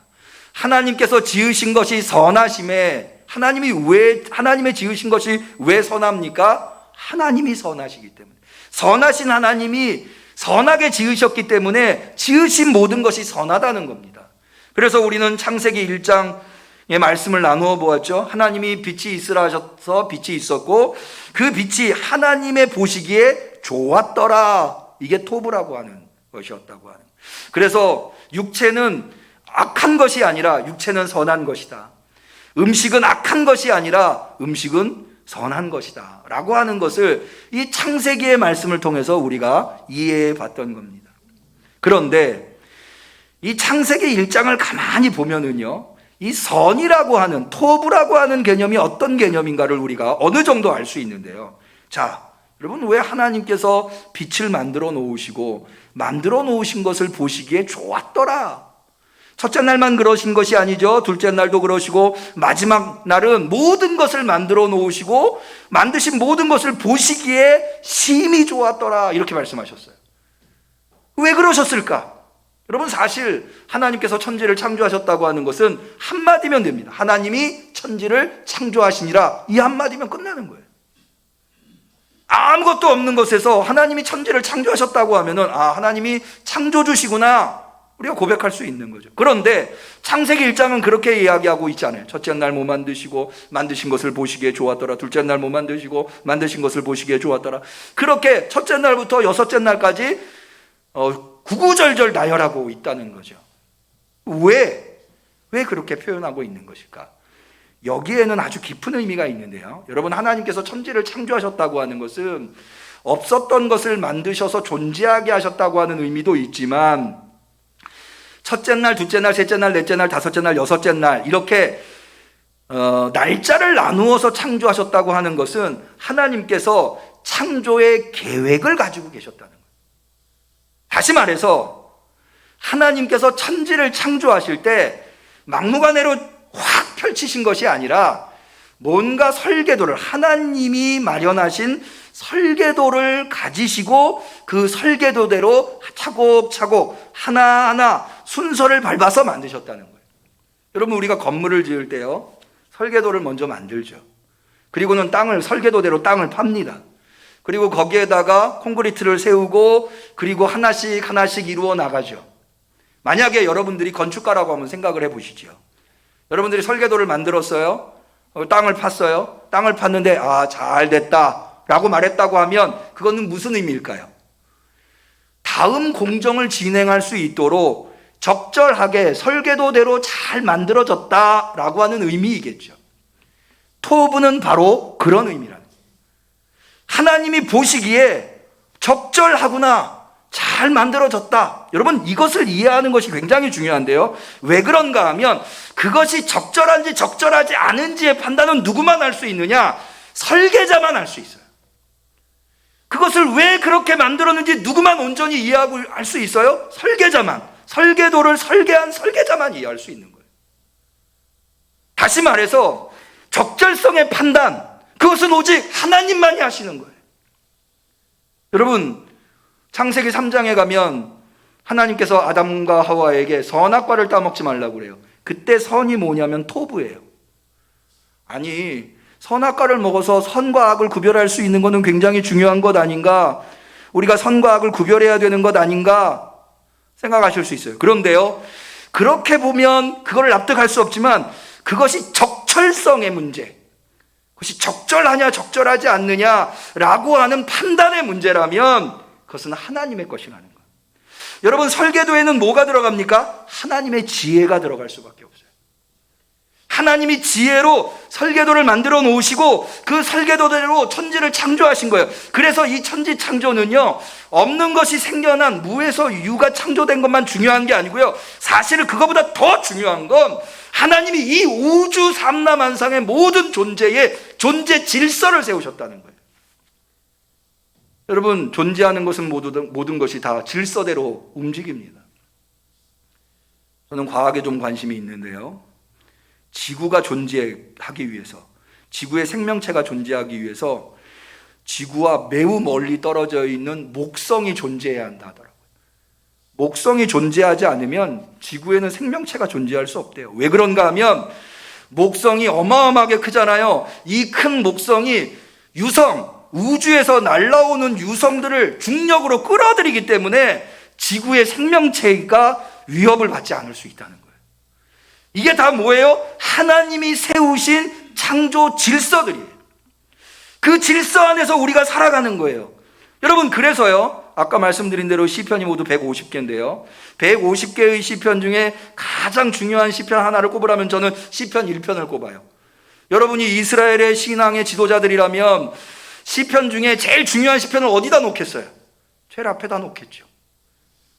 하나님께서 지으신 것이 선하심에 하나님의 지으신 것이 왜 선합니까? 하나님이 선하시기 때문에. 선하신 하나님이 선하게 지으셨기 때문에 지으신 모든 것이 선하다는 겁니다. 그래서 우리는 창세기 1장의 말씀을 나누어 보았죠. 하나님이 빛이 있으라 하셔서 빛이 있었고 그 빛이 하나님의 보시기에 좋았더라. 이게 토부라고 하는 것이었다고 하는. 그래서 육체는 악한 것이 아니라 육체는 선한 것이다. 음식은 악한 것이 아니라 음식은 선한 것이다 라고 하는 것을 이 창세기의 말씀을 통해서 우리가 이해해 봤던 겁니다. 그런데 이 창세기 1장을 가만히 보면은요, 이 선이라고 하는, 토부라고 하는 개념이 어떤 개념인가를 우리가 어느 정도 알 수 있는데요. 자, 여러분, 왜 하나님께서 빛을 만들어 놓으시고 만들어 놓으신 것을 보시기에 좋았더라? 첫째 날만 그러신 것이 아니죠. 둘째 날도 그러시고 마지막 날은 모든 것을 만들어 놓으시고 만드신 모든 것을 보시기에 심히 좋았더라. 이렇게 말씀하셨어요. 왜 그러셨을까? 여러분, 사실 하나님께서 천지를 창조하셨다고 하는 것은 한마디면 됩니다. 하나님이 천지를 창조하시니라. 이 한마디면 끝나는 거예요. 아무것도 없는 것에서 하나님이 천지를 창조하셨다고 하면은, 아, 하나님이 창조주시구나, 우리가 고백할 수 있는 거죠. 그런데 창세기 1장은 그렇게 이야기하고 있잖아요. 첫째 날 뭐 만드시고 만드신 것을 보시기에 좋았더라. 둘째 날 뭐 만드시고 만드신 것을 보시기에 좋았더라. 그렇게 첫째 날부터 여섯째 날까지 구구절절 나열하고 있다는 거죠. 왜 그렇게 표현하고 있는 것일까? 여기에는 아주 깊은 의미가 있는데요. 여러분, 하나님께서 천지를 창조하셨다고 하는 것은 없었던 것을 만드셔서 존재하게 하셨다고 하는 의미도 있지만, 첫째 날, 둘째 날, 셋째 날, 넷째 날, 다섯째 날, 여섯째 날, 이렇게 날짜를 나누어서 창조하셨다고 하는 것은 하나님께서 창조의 계획을 가지고 계셨다는 거예요. 다시 말해서 하나님께서 천지를 창조하실 때 막무가내로 확 펼치신 것이 아니라 뭔가 설계도를, 하나님이 마련하신 설계도를 가지시고 그 설계도대로 차곡차곡 하나하나 순서를 밟아서 만드셨다는 거예요. 여러분, 우리가 건물을 지을 때요, 설계도를 먼저 만들죠. 그리고는 설계도대로 땅을 팝니다. 그리고 거기에다가 콘크리트를 세우고 그리고 하나씩 하나씩 이루어 나가죠. 만약에 여러분들이 건축가라고 한번 생각을 해보시죠. 여러분들이 설계도를 만들었어요. 땅을 팠어요. 땅을 팠는데 아, 잘 됐다 라고 말했다고 하면 그거는 무슨 의미일까요? 다음 공정을 진행할 수 있도록 적절하게 설계도대로 잘 만들어졌다라고 하는 의미이겠죠. 토부는 바로 그런 의미라는 거예요. 하나님이 보시기에 적절하구나, 잘 만들어졌다. 여러분, 이것을 이해하는 것이 굉장히 중요한데요. 왜 그런가 하면 그것이 적절한지 적절하지 않은지의 판단은 누구만 할 수 있느냐? 설계자만 할 수 있어요. 그것을 왜 그렇게 만들었는지 누구만 온전히 이해하고 알 수 있어요? 설계자만. 설계도를 설계한 설계자만 이해할 수 있는 거예요. 다시 말해서 적절성의 판단, 그것은 오직 하나님만이 하시는 거예요. 여러분, 창세기 3장에 가면 하나님께서 아담과 하와에게 선악과를 따먹지 말라고 그래요. 그때 선이 뭐냐면 토부예요. 아니, 선악과를 먹어서 선과 악을 구별할 수 있는 것은 굉장히 중요한 것 아닌가? 우리가 선과 악을 구별해야 되는 것 아닌가? 생각하실 수 있어요. 그런데요, 그렇게 보면 그걸 납득할 수 없지만 그것이 적절성의 문제, 그것이 적절하냐 적절하지 않느냐라고 하는 판단의 문제라면 그것은 하나님의 것이라는 거예요. 여러분, 설계도에는 뭐가 들어갑니까? 하나님의 지혜가 들어갈 수밖에 없어요. 하나님이 지혜로 설계도를 만들어 놓으시고 그 설계도대로 천지를 창조하신 거예요. 그래서 이 천지 창조는요, 없는 것이 생겨난 무에서 유가 창조된 것만 중요한 게 아니고요, 사실은 그거보다 더 중요한 건 하나님이 이 우주 삼라만상의 모든 존재의 존재 질서를 세우셨다는 거예요. 여러분, 존재하는 것은 모든 것이 다 질서대로 움직입니다. 저는 과학에 좀 관심이 있는데요. 지구가 존재하기 위해서, 지구의 생명체가 존재하기 위해서 지구와 매우 멀리 떨어져 있는 목성이 존재해야 한다 하더라고요. 목성이 존재하지 않으면 지구에는 생명체가 존재할 수 없대요. 왜 그런가 하면 목성이 어마어마하게 크잖아요. 이 큰 목성이 유성, 우주에서 날아오는 유성들을 중력으로 끌어들이기 때문에 지구의 생명체가 위협을 받지 않을 수 있다는 거예요. 이게 다 뭐예요? 하나님이 세우신 창조 질서들이에요. 그 질서 안에서 우리가 살아가는 거예요. 여러분, 그래서요, 아까 말씀드린 대로 시편이 모두 150개인데요 150개의 시편 중에 가장 중요한 시편 하나를 꼽으라면 저는 시편 1편을 꼽아요. 여러분이 이스라엘의 신앙의 지도자들이라면 시편 중에 제일 중요한 시편을 어디다 놓겠어요? 제일 앞에다 놓겠죠.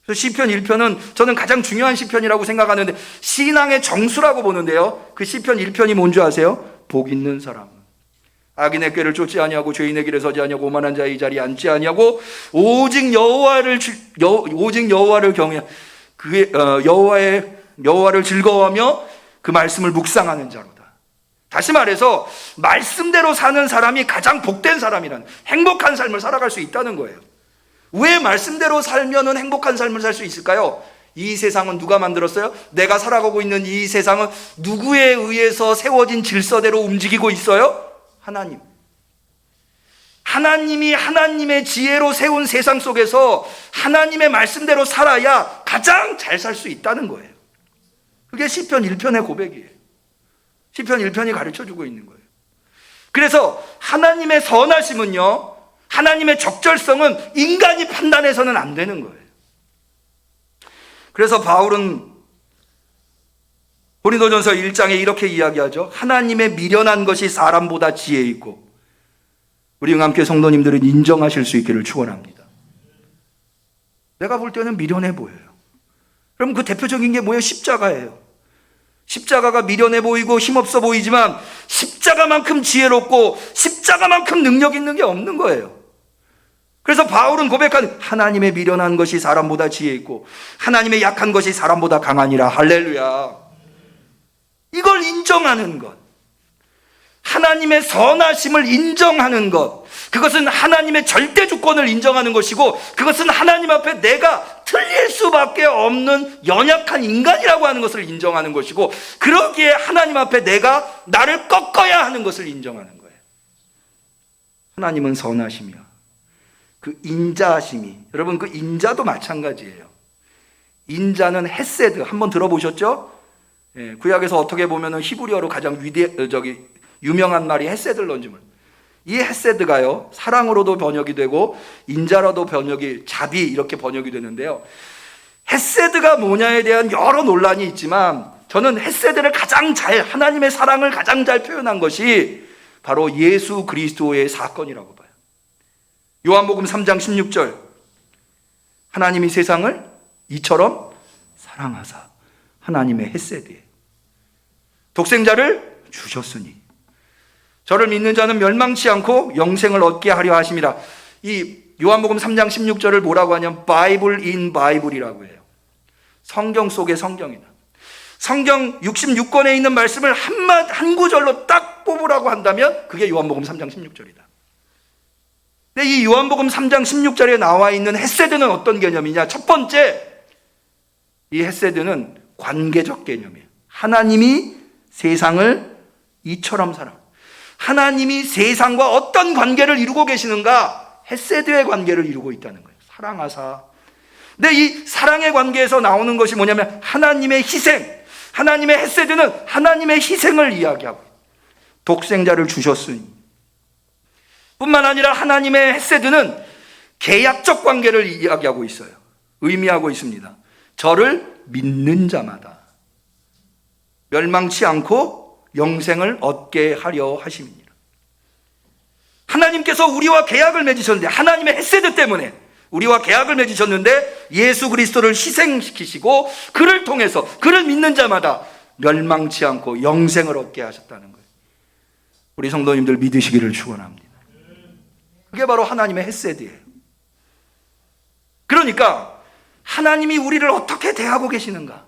그래서 시편 1편은 저는 가장 중요한 시편이라고 생각하는데 신앙의 정수라고 보는데요, 그 시편 1편이 뭔지 아세요? 복 있는 사람, 악인의 꾀를 쫓지 아니하고 죄인의 길에 서지 아니하고 오만한 자의 자리에 앉지 아니하고 오직 여호와를 경외, 그의 여호와를 즐거워하며 그 말씀을 묵상하는 자로다. 다시 말해서 말씀대로 사는 사람이 가장 복된 사람이라는, 행복한 삶을 살아갈 수 있다는 거예요. 왜 말씀대로 살면은 행복한 삶을 살 수 있을까요? 이 세상은 누가 만들었어요? 내가 살아가고 있는 이 세상은 누구에 의해서 세워진 질서대로 움직이고 있어요? 하나님. 하나님이 하나님의 지혜로 세운 세상 속에서 하나님의 말씀대로 살아야 가장 잘 살 수 있다는 거예요. 그게 시편 1편의 고백이에요. 시편 1편이 가르쳐주고 있는 거예요. 그래서 하나님의 선하심은요, 하나님의 적절성은 인간이 판단해서는 안 되는 거예요. 그래서 바울은 고린도전서 1장에 이렇게 이야기하죠. 하나님의 미련한 것이 사람보다 지혜 있고, 우리 응함교회 성도님들은 인정하실 수 있기를 축원합니다. 내가 볼 때는 미련해 보여요. 그럼 그 대표적인 게 뭐예요? 십자가예요. 십자가가 미련해 보이고 힘없어 보이지만 십자가만큼 지혜롭고 십자가만큼 능력 있는 게 없는 거예요. 그래서 바울은 고백한 하나님의 미련한 것이 사람보다 지혜 있고 하나님의 약한 것이 사람보다 강하니라. 할렐루야. 이걸 인정하는 것, 하나님의 선하심을 인정하는 것, 그것은 하나님의 절대 주권을 인정하는 것이고, 그것은 하나님 앞에 내가 틀릴 수밖에 없는 연약한 인간이라고 하는 것을 인정하는 것이고, 그러기에 하나님 앞에 내가 나를 꺾어야 하는 것을 인정하는 거예요. 하나님은 선하심이야. 그 인자하심이, 여러분 그 인자도 마찬가지예요. 인자는 헤세드, 한번 들어보셨죠? 예, 구약에서 어떻게 보면은 히브리어로 가장 유명한 말이 헤세드런지물. 이 헤세드가요, 사랑으로도 번역이 되고 인자로도 번역이, 자비 이렇게 번역이 되는데요. 헤세드가 뭐냐에 대한 여러 논란이 있지만 저는 헤세드를 가장 잘, 하나님의 사랑을 가장 잘 표현한 것이 바로 예수 그리스도의 사건이라고 봐요. 요한복음 3장 16절, 하나님이 세상을 이처럼 사랑하사, 하나님의 헤세드에 독생자를 주셨으니 저를 믿는 자는 멸망치 않고 영생을 얻게 하려 하심이라. 이 요한복음 3장 16절을 뭐라고 하냐면 바이블 인 바이블이라고 해요. 성경 속의 성경이다. 성경 66권에 있는 말씀을 한 구절로 딱 뽑으라고 한다면 그게 요한복음 3장 16절이다. 근데 이 요한복음 3장 16절에 나와 있는 헤세드는 어떤 개념이냐? 첫 번째, 이 헤세드는 관계적 개념이에요. 하나님이 세상을 이처럼 사랑, 하나님이 세상과 어떤 관계를 이루고 계시는가? 헤세드의 관계를 이루고 있다는 거예요. 사랑하사. 근데 이 사랑의 관계에서 나오는 것이 뭐냐면 하나님의 희생, 하나님의 헤세드는 하나님의 희생을 이야기하고 독생자를 주셨으니, 뿐만 아니라 하나님의 헤세드는 계약적 관계를 이야기하고 있어요. 의미하고 있습니다. 저를 믿는 자마다 멸망치 않고 영생을 얻게 하려 하심이니라. 하나님께서 우리와 계약을 맺으셨는데, 하나님의 헤세드 때문에 우리와 계약을 맺으셨는데 예수 그리스도를 희생시키시고 그를 통해서 그를 믿는 자마다 멸망치 않고 영생을 얻게 하셨다는 거예요. 우리 성도님들 믿으시기를 축원합니다. 그게 바로 하나님의 헤세드예요. 그러니까 하나님이 우리를 어떻게 대하고 계시는가?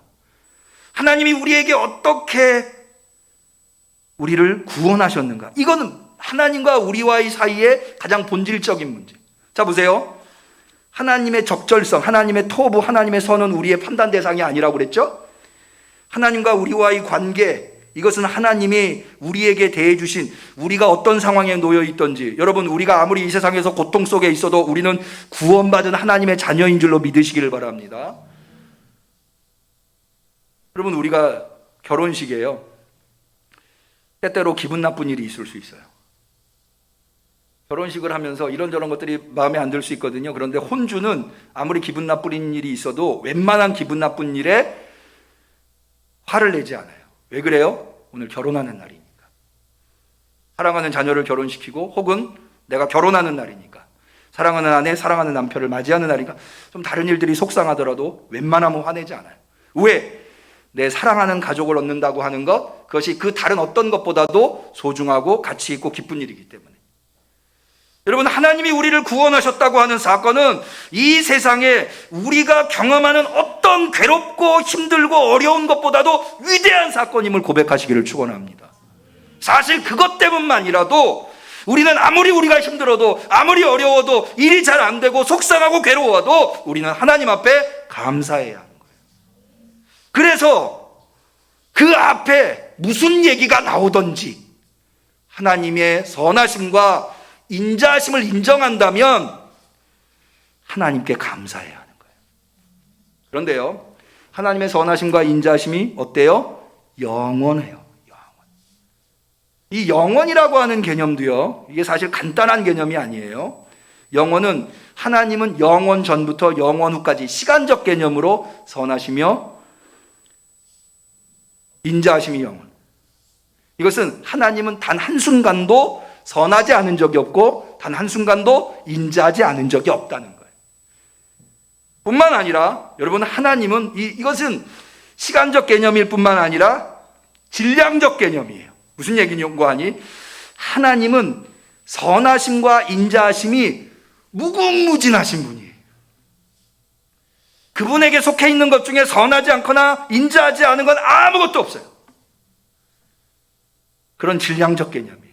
하나님이 우리에게 어떻게 우리를 구원하셨는가? 이거는 하나님과 우리와의 사이의 가장 본질적인 문제. 자, 보세요. 하나님의 적절성, 하나님의 토부, 하나님의 선은 우리의 판단 대상이 아니라고 그랬죠? 하나님과 우리와의 관계, 이것은 하나님이 우리에게 대해주신, 우리가 어떤 상황에 놓여 있던지, 여러분, 우리가 아무리 이 세상에서 고통 속에 있어도 우리는 구원받은 하나님의 자녀인 줄로 믿으시기를 바랍니다. 여러분, 우리가 결혼식이에요. 때때로 기분 나쁜 일이 있을 수 있어요. 결혼식을 하면서 이런저런 것들이 마음에 안 들 수 있거든요. 그런데 혼주는 아무리 기분 나쁜 일이 있어도 웬만한 기분 나쁜 일에 화를 내지 않아요. 왜 그래요? 오늘 결혼하는 날이니까. 사랑하는 자녀를 결혼시키고, 혹은 내가 결혼하는 날이니까, 사랑하는 아내, 사랑하는 남편을 맞이하는 날이니까 좀 다른 일들이 속상하더라도 웬만하면 화내지 않아요. 왜? 내 사랑하는 가족을 얻는다고 하는 것, 그것이 그 다른 어떤 것보다도 소중하고 가치 있고 기쁜 일이기 때문에. 여러분, 하나님이 우리를 구원하셨다고 하는 사건은 이 세상에 우리가 경험하는 어떤 괴롭고 힘들고 어려운 것보다도 위대한 사건임을 고백하시기를 축원합니다. 사실 그것 때문만이라도 우리는 아무리 우리가 힘들어도, 아무리 어려워도, 일이 잘 안 되고 속상하고 괴로워도 우리는 하나님 앞에 감사해야 하는 거예요. 그래서 그 앞에 무슨 얘기가 나오든지 하나님의 선하심과 인자하심을 인정한다면 하나님께 감사해야 하는 거예요. 그런데요, 하나님의 선하심과 인자하심이 어때요? 영원해요. 이 영원이라고 하는 개념도요, 이게 사실 간단한 개념이 아니에요. 영원은, 하나님은 영원 전부터 영원 후까지 시간적 개념으로 선하시며 인자하심이 영원. 이것은 하나님은 단 한순간도 선하지 않은 적이 없고 단 한순간도 인자하지 않은 적이 없다는 거예요. 뿐만 아니라 여러분, 하나님은 이것은 시간적 개념일 뿐만 아니라 질량적 개념이에요. 무슨 얘기냐고 하니, 하나님은 선하심과 인자하심이 무궁무진하신 분이에요. 그분에게 속해 있는 것 중에 선하지 않거나 인자하지 않은 건 아무것도 없어요. 그런 질량적 개념이에요.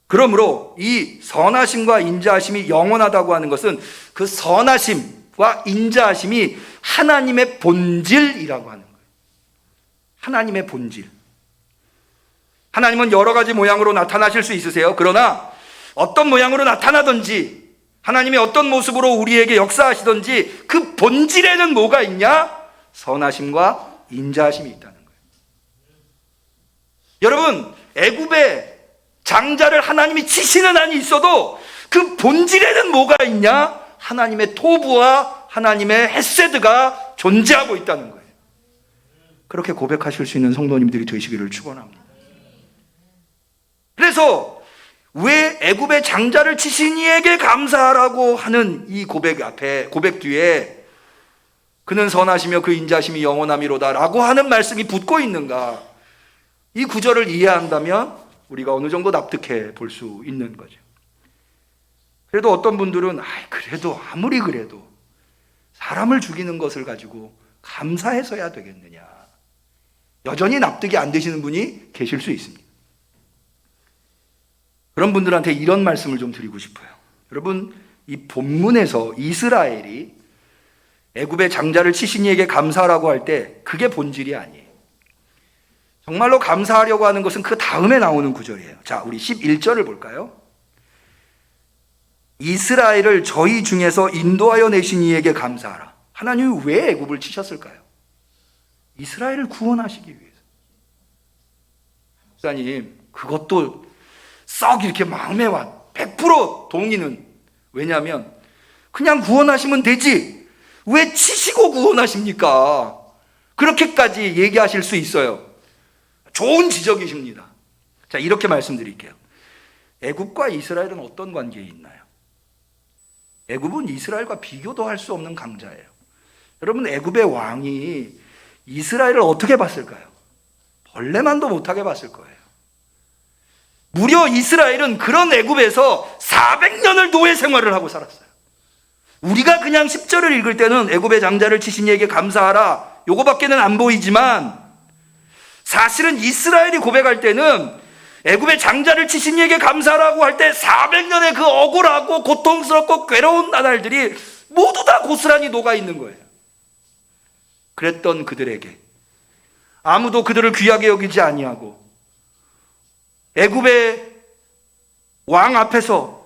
그러므로 이 선하심과 인자하심이 영원하다고 하는 것은 그 선하심과 인자하심이 하나님의 본질이라고 하는 거예요. 하나님의 본질. 하나님은 여러 가지 모양으로 나타나실 수 있으세요. 그러나 어떤 모양으로 나타나든지, 하나님이 어떤 모습으로 우리에게 역사하시든지 그 본질에는 뭐가 있냐? 선하심과 인자하심이 있다는 거예요. 여러분, 애굽의 장자를 하나님이 치시는 한이 있어도 그 본질에는 뭐가 있냐? 하나님의 토부와 하나님의 헤세드가 존재하고 있다는 거예요. 그렇게 고백하실 수 있는 성도님들이 되시기를 축원합니다. 그래서 왜 애굽의 장자를 치신 이에게 감사하라고 하는 이 고백 앞에, 고백 뒤에 그는 선하시며 그 인자심이 영원함이로다라고 하는 말씀이 붙고 있는가? 이 구절을 이해한다면 우리가 어느 정도 납득해 볼 수 있는 거죠. 그래도 어떤 분들은 그래도 아무리 그래도 사람을 죽이는 것을 가지고 감사해서야 되겠느냐, 여전히 납득이 안 되시는 분이 계실 수 있습니다. 그런 분들한테 이런 말씀을 좀 드리고 싶어요. 여러분, 이 본문에서 이스라엘이 애굽의 장자를 치신 이에게 감사하라고 할 때 그게 본질이 아니에요. 정말로 감사하려고 하는 것은 그 다음에 나오는 구절이에요. 자, 우리 11절을 볼까요? 이스라엘을 저희 중에서 인도하여 내신 이에게 감사하라. 하나님이 왜 애굽을 치셨을까요? 이스라엘을 구원하시기 위해서. 목사님, 그것도 썩 이렇게 마음에 와 100% 동의는, 왜냐하면 그냥 구원하시면 되지 왜 치시고 구원하십니까? 그렇게까지 얘기하실 수 있어요. 좋은 지적이십니다. 자, 이렇게 말씀드릴게요. 애굽과 이스라엘은 어떤 관계에 있나요? 애굽은 이스라엘과 비교도 할 수 없는 강자예요. 여러분, 애굽의 왕이 이스라엘을 어떻게 봤을까요? 벌레만도 못하게 봤을 거예요. 무려 이스라엘은 그런 애굽에서 400년을 노예 생활을 하고 살았어요. 우리가 그냥 10절을 읽을 때는 애굽의 장자를 치신 이에게 감사하라, 요거밖에는 안 보이지만 사실은 이스라엘이 고백할 때는 애굽의 장자를 치신 이에게 감사라고 할 때 400년의 그 억울하고 고통스럽고 괴로운 나날들이 모두 다 고스란히 녹아 있는 거예요. 그랬던 그들에게 아무도 그들을 귀하게 여기지 아니하고 애굽의 왕 앞에서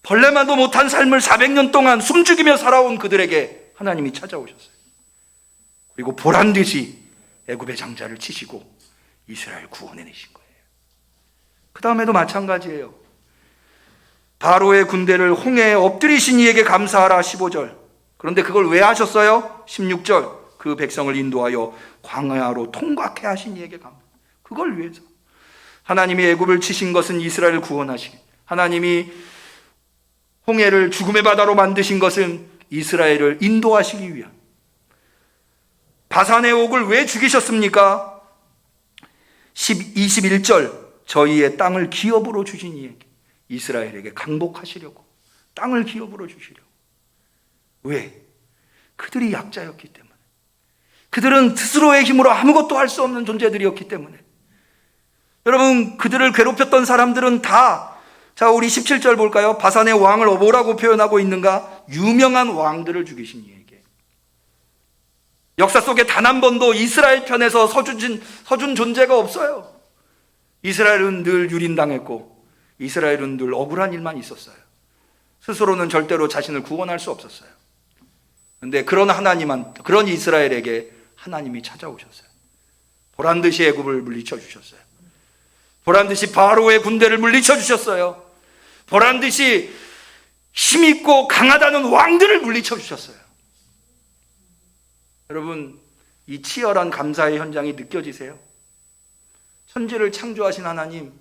벌레만도 못한 삶을 400년 동안 숨죽이며 살아온 그들에게 하나님이 찾아오셨어요. 그리고 보란듯이 애굽의 장자를 치시고 이스라엘 구원해내신 거예요. 그 다음에도 마찬가지예요. 바로의 군대를 홍해에 엎드리신 이에게 감사하라 15절. 그런데 그걸 왜 하셨어요? 16절. 그 백성을 인도하여 광야로 통과케 하신 이에게 감사. 그걸 위해서. 하나님이 애굽을 치신 것은 이스라엘을 구원하시기. 하나님이 홍해를 죽음의 바다로 만드신 것은 이스라엘을 인도하시기 위한. 바산의 옥을 왜 죽이셨습니까? 21절. 저희의 땅을 기업으로 주신 이에게, 이스라엘에게 강복하시려고 땅을 기업으로 주시려고. 왜? 그들이 약자였기 때문에. 그들은 스스로의 힘으로 아무것도 할 수 없는 존재들이었기 때문에. 여러분, 그들을 괴롭혔던 사람들은 다, 자, 우리 17절 볼까요? 바산의 왕을 뭐라고 표현하고 있는가? 유명한 왕들을 죽이신 이에게. 역사 속에 단 한 번도 이스라엘 편에서 서준 존재가 없어요. 이스라엘은 늘 유린당했고 이스라엘은 늘 억울한 일만 있었어요. 스스로는 절대로 자신을 구원할 수 없었어요. 그런데 그런 이스라엘에게 하나님이 찾아오셨어요. 보란듯이 애굽을 물리쳐 주셨어요. 보란듯이 바로의 군대를 물리쳐 주셨어요. 보란듯이 힘있고 강하다는 왕들을 물리쳐 주셨어요. 여러분, 이 치열한 감사의 현장이 느껴지세요? 천지를 창조하신 하나님,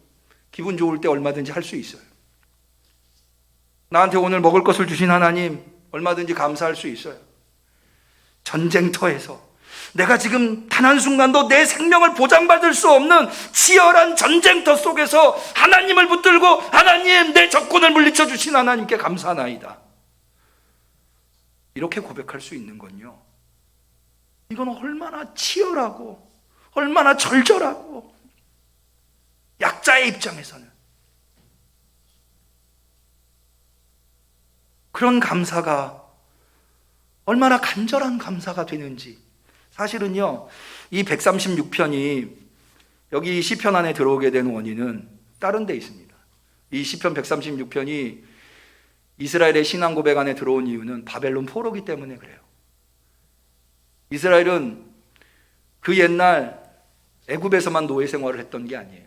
기분 좋을 때 얼마든지 할 수 있어요. 나한테 오늘 먹을 것을 주신 하나님, 얼마든지 감사할 수 있어요. 전쟁터에서 내가 지금 단 한순간도 내 생명을 보장받을 수 없는 치열한 전쟁터 속에서 하나님을 붙들고 하나님, 내 적군을 물리쳐 주신 하나님께 감사하나이다. 이렇게 고백할 수 있는 건요, 이건 얼마나 치열하고 얼마나 절절하고, 약자의 입장에서는 그런 감사가 얼마나 간절한 감사가 되는지. 사실은요, 이 136편이 여기 시편 안에 들어오게 된 원인은 다른 데 있습니다. 이 시편 136편이 이스라엘의 신앙 고백 안에 들어온 이유는 바벨론 포로기 때문에 그래요. 이스라엘은 그 옛날 애굽에서만 노예 생활을 했던 게 아니에요.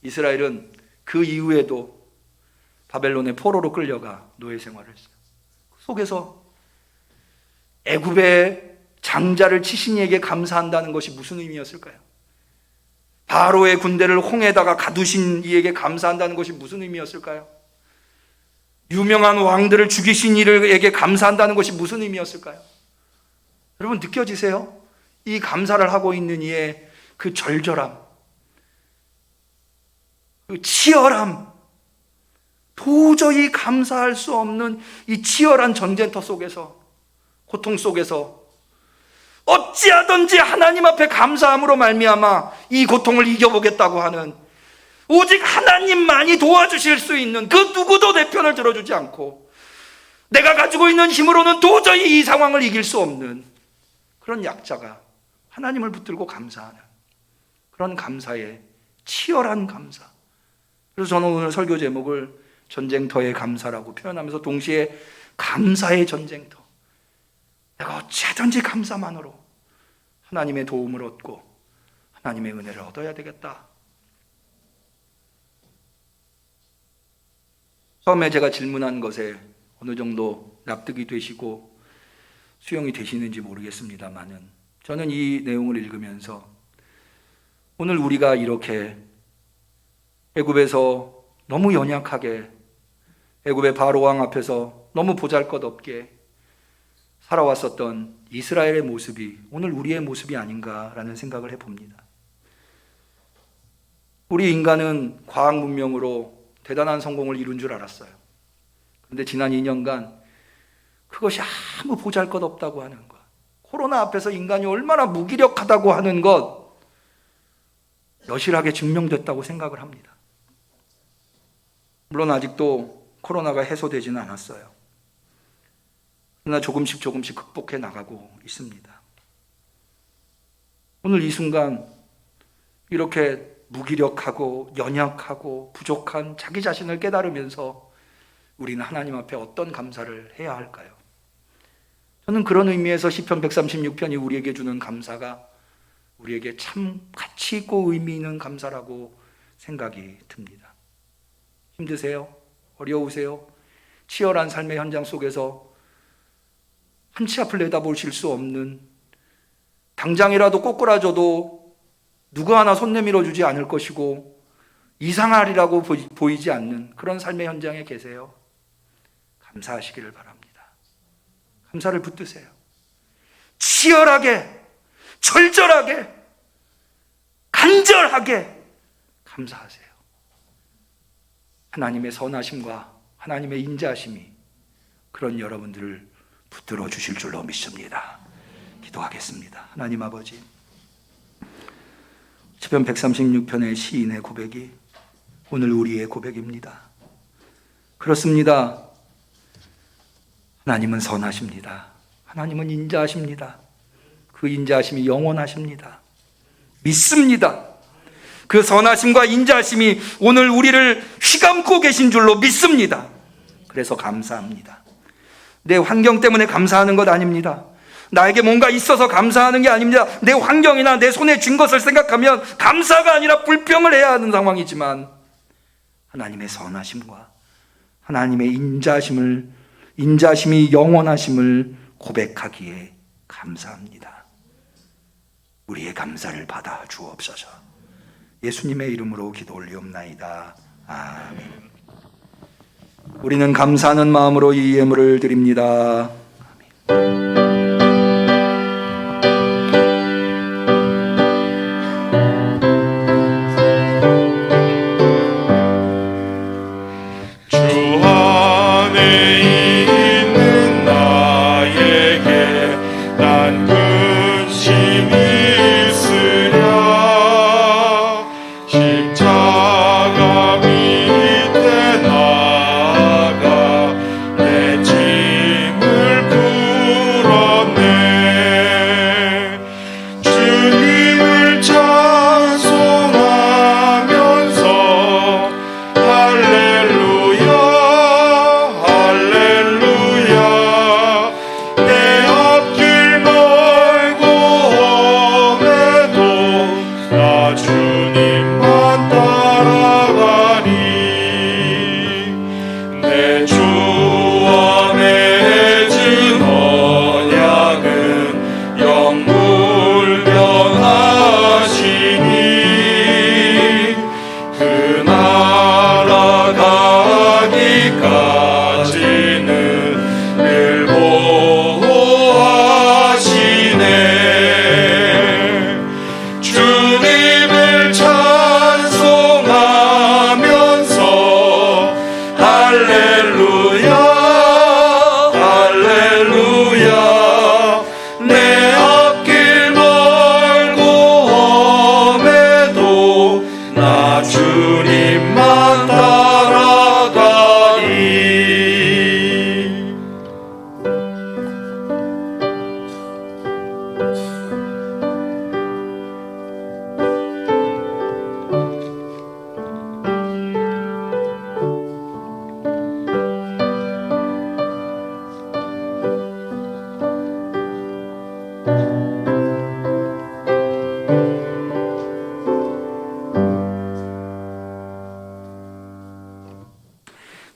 이스라엘은 그 이후에도 바벨론의 포로로 끌려가 노예 생활을 했어요. 그 속에서 애굽의 장자를 치신 이에게 감사한다는 것이 무슨 의미였을까요? 바로의 군대를 홍해에다가 가두신 이에게 감사한다는 것이 무슨 의미였을까요? 유명한 왕들을 죽이신 이에게 감사한다는 것이 무슨 의미였을까요? 여러분, 느껴지세요? 이 감사를 하고 있는 이의 그 절절함, 그 치열함, 도저히 감사할 수 없는 이 치열한 전쟁터 속에서, 고통 속에서 어찌하든지 하나님 앞에 감사함으로 말미암아 이 고통을 이겨보겠다고 하는, 오직 하나님만이 도와주실 수 있는, 그 누구도 내 편을 들어주지 않고 내가 가지고 있는 힘으로는 도저히 이 상황을 이길 수 없는 그런 약자가 하나님을 붙들고 감사하는 그런 감사의 치열한 감사. 그래서 저는 오늘 설교 제목을 전쟁터의 감사라고 표현하면서 동시에 감사의 전쟁터, 내가 어찌하든지 감사만으로 하나님의 도움을 얻고 하나님의 은혜를 얻어야 되겠다. 처음에 제가 질문한 것에 어느 정도 납득이 되시고 수용이 되시는지 모르겠습니다만은, 저는 이 내용을 읽으면서 오늘 우리가 이렇게 애굽에서 너무 연약하게, 애굽의 바로 왕 앞에서 너무 보잘것없게 살아왔었던 이스라엘의 모습이 오늘 우리의 모습이 아닌가라는 생각을 해봅니다. 우리 인간은 과학 문명으로 대단한 성공을 이룬 줄 알았어요. 그런데 지난 2년간 그것이 아무 보잘것없다고 하는 것, 코로나 앞에서 인간이 얼마나 무기력하다고 하는 것 여실하게 증명됐다고 생각을 합니다. 물론 아직도 코로나가 해소되지는 않았어요. 그러나 조금씩 극복해 나가고 있습니다. 오늘 이 순간 이렇게 무기력하고 연약하고 부족한 자기 자신을 깨달으면서 우리는 하나님 앞에 어떤 감사를 해야 할까요? 저는 그런 의미에서 시편 136편이 우리에게 주는 감사가 우리에게 참 가치 있고 의미 있는 감사라고 생각이 듭니다. 힘드세요? 어려우세요? 치열한 삶의 현장 속에서 한 치 앞을 내다보실 수 없는, 당장이라도 꼬꾸라져도 누구 하나 손 내밀어 주지 않을 것이고 이상하리라고 보이지 않는 그런 삶의 현장에 계세요. 감사하시기를 바랍니다. 감사를 붙드세요. 치열하게, 절절하게, 간절하게 감사하세요. 하나님의 선하심과 하나님의 인자하심이 그런 여러분들을 붙들어 주실 줄로 믿습니다. 기도하겠습니다. 하나님 아버지, 시편 136편의 시인의 고백이 오늘 우리의 고백입니다. 그렇습니다. 하나님은 선하십니다. 하나님은 인자하십니다. 그 인자하심이 영원하십니다. 믿습니다. 그 선하심과 인자하심이 오늘 우리를 휘감고 계신 줄로 믿습니다. 그래서 감사합니다. 내 환경 때문에 감사하는 것 아닙니다. 나에게 뭔가 있어서 감사하는 게 아닙니다. 내 환경이나 내 손에 쥔 것을 생각하면 감사가 아니라 불평을 해야 하는 상황이지만 하나님의 선하심과 하나님의 인자심이 영원하심을 고백하기에 감사합니다. 우리의 감사를 받아 주옵소서. 예수님의 이름으로 기도 올리옵나이다. 아멘. 우리는 감사하는 마음으로 이 예물을 드립니다.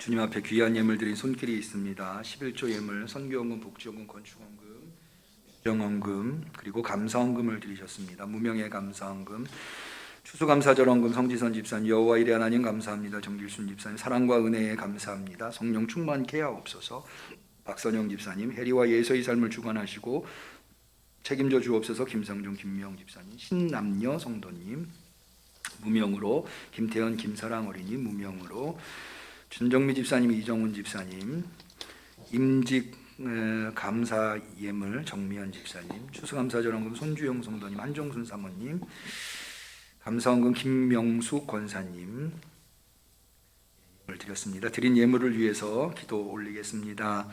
주님 앞에 귀한 예물 드린 손길이 있습니다. 11조 예물, 선교헌금, 복지헌금, 건축헌금, 주정헌금, 그리고 감사헌금을 드리셨습니다. 무명의 감사헌금, 추수감사절헌금, 성지선 집사님, 여호와 일의 하나님 감사합니다. 정길순 집사님, 사랑과 은혜에 감사합니다. 성령 충만케 하옵소서. 박선영 집사님, 해리와 예서의 삶을 주관하시고 책임져 주옵소서. 김성중, 김미영 집사님, 신남녀 성도님, 무명으로 김태현, 김사랑 어린이 무명으로 준정미 집사님, 이정훈 집사님, 임직 감사 예물 정미연 집사님, 추수감사전원금 손주영 성도님, 한종순 사모님, 감사원금 김명숙 권사님 을 드렸습니다. 드린 예물을 위해서 기도 올리겠습니다.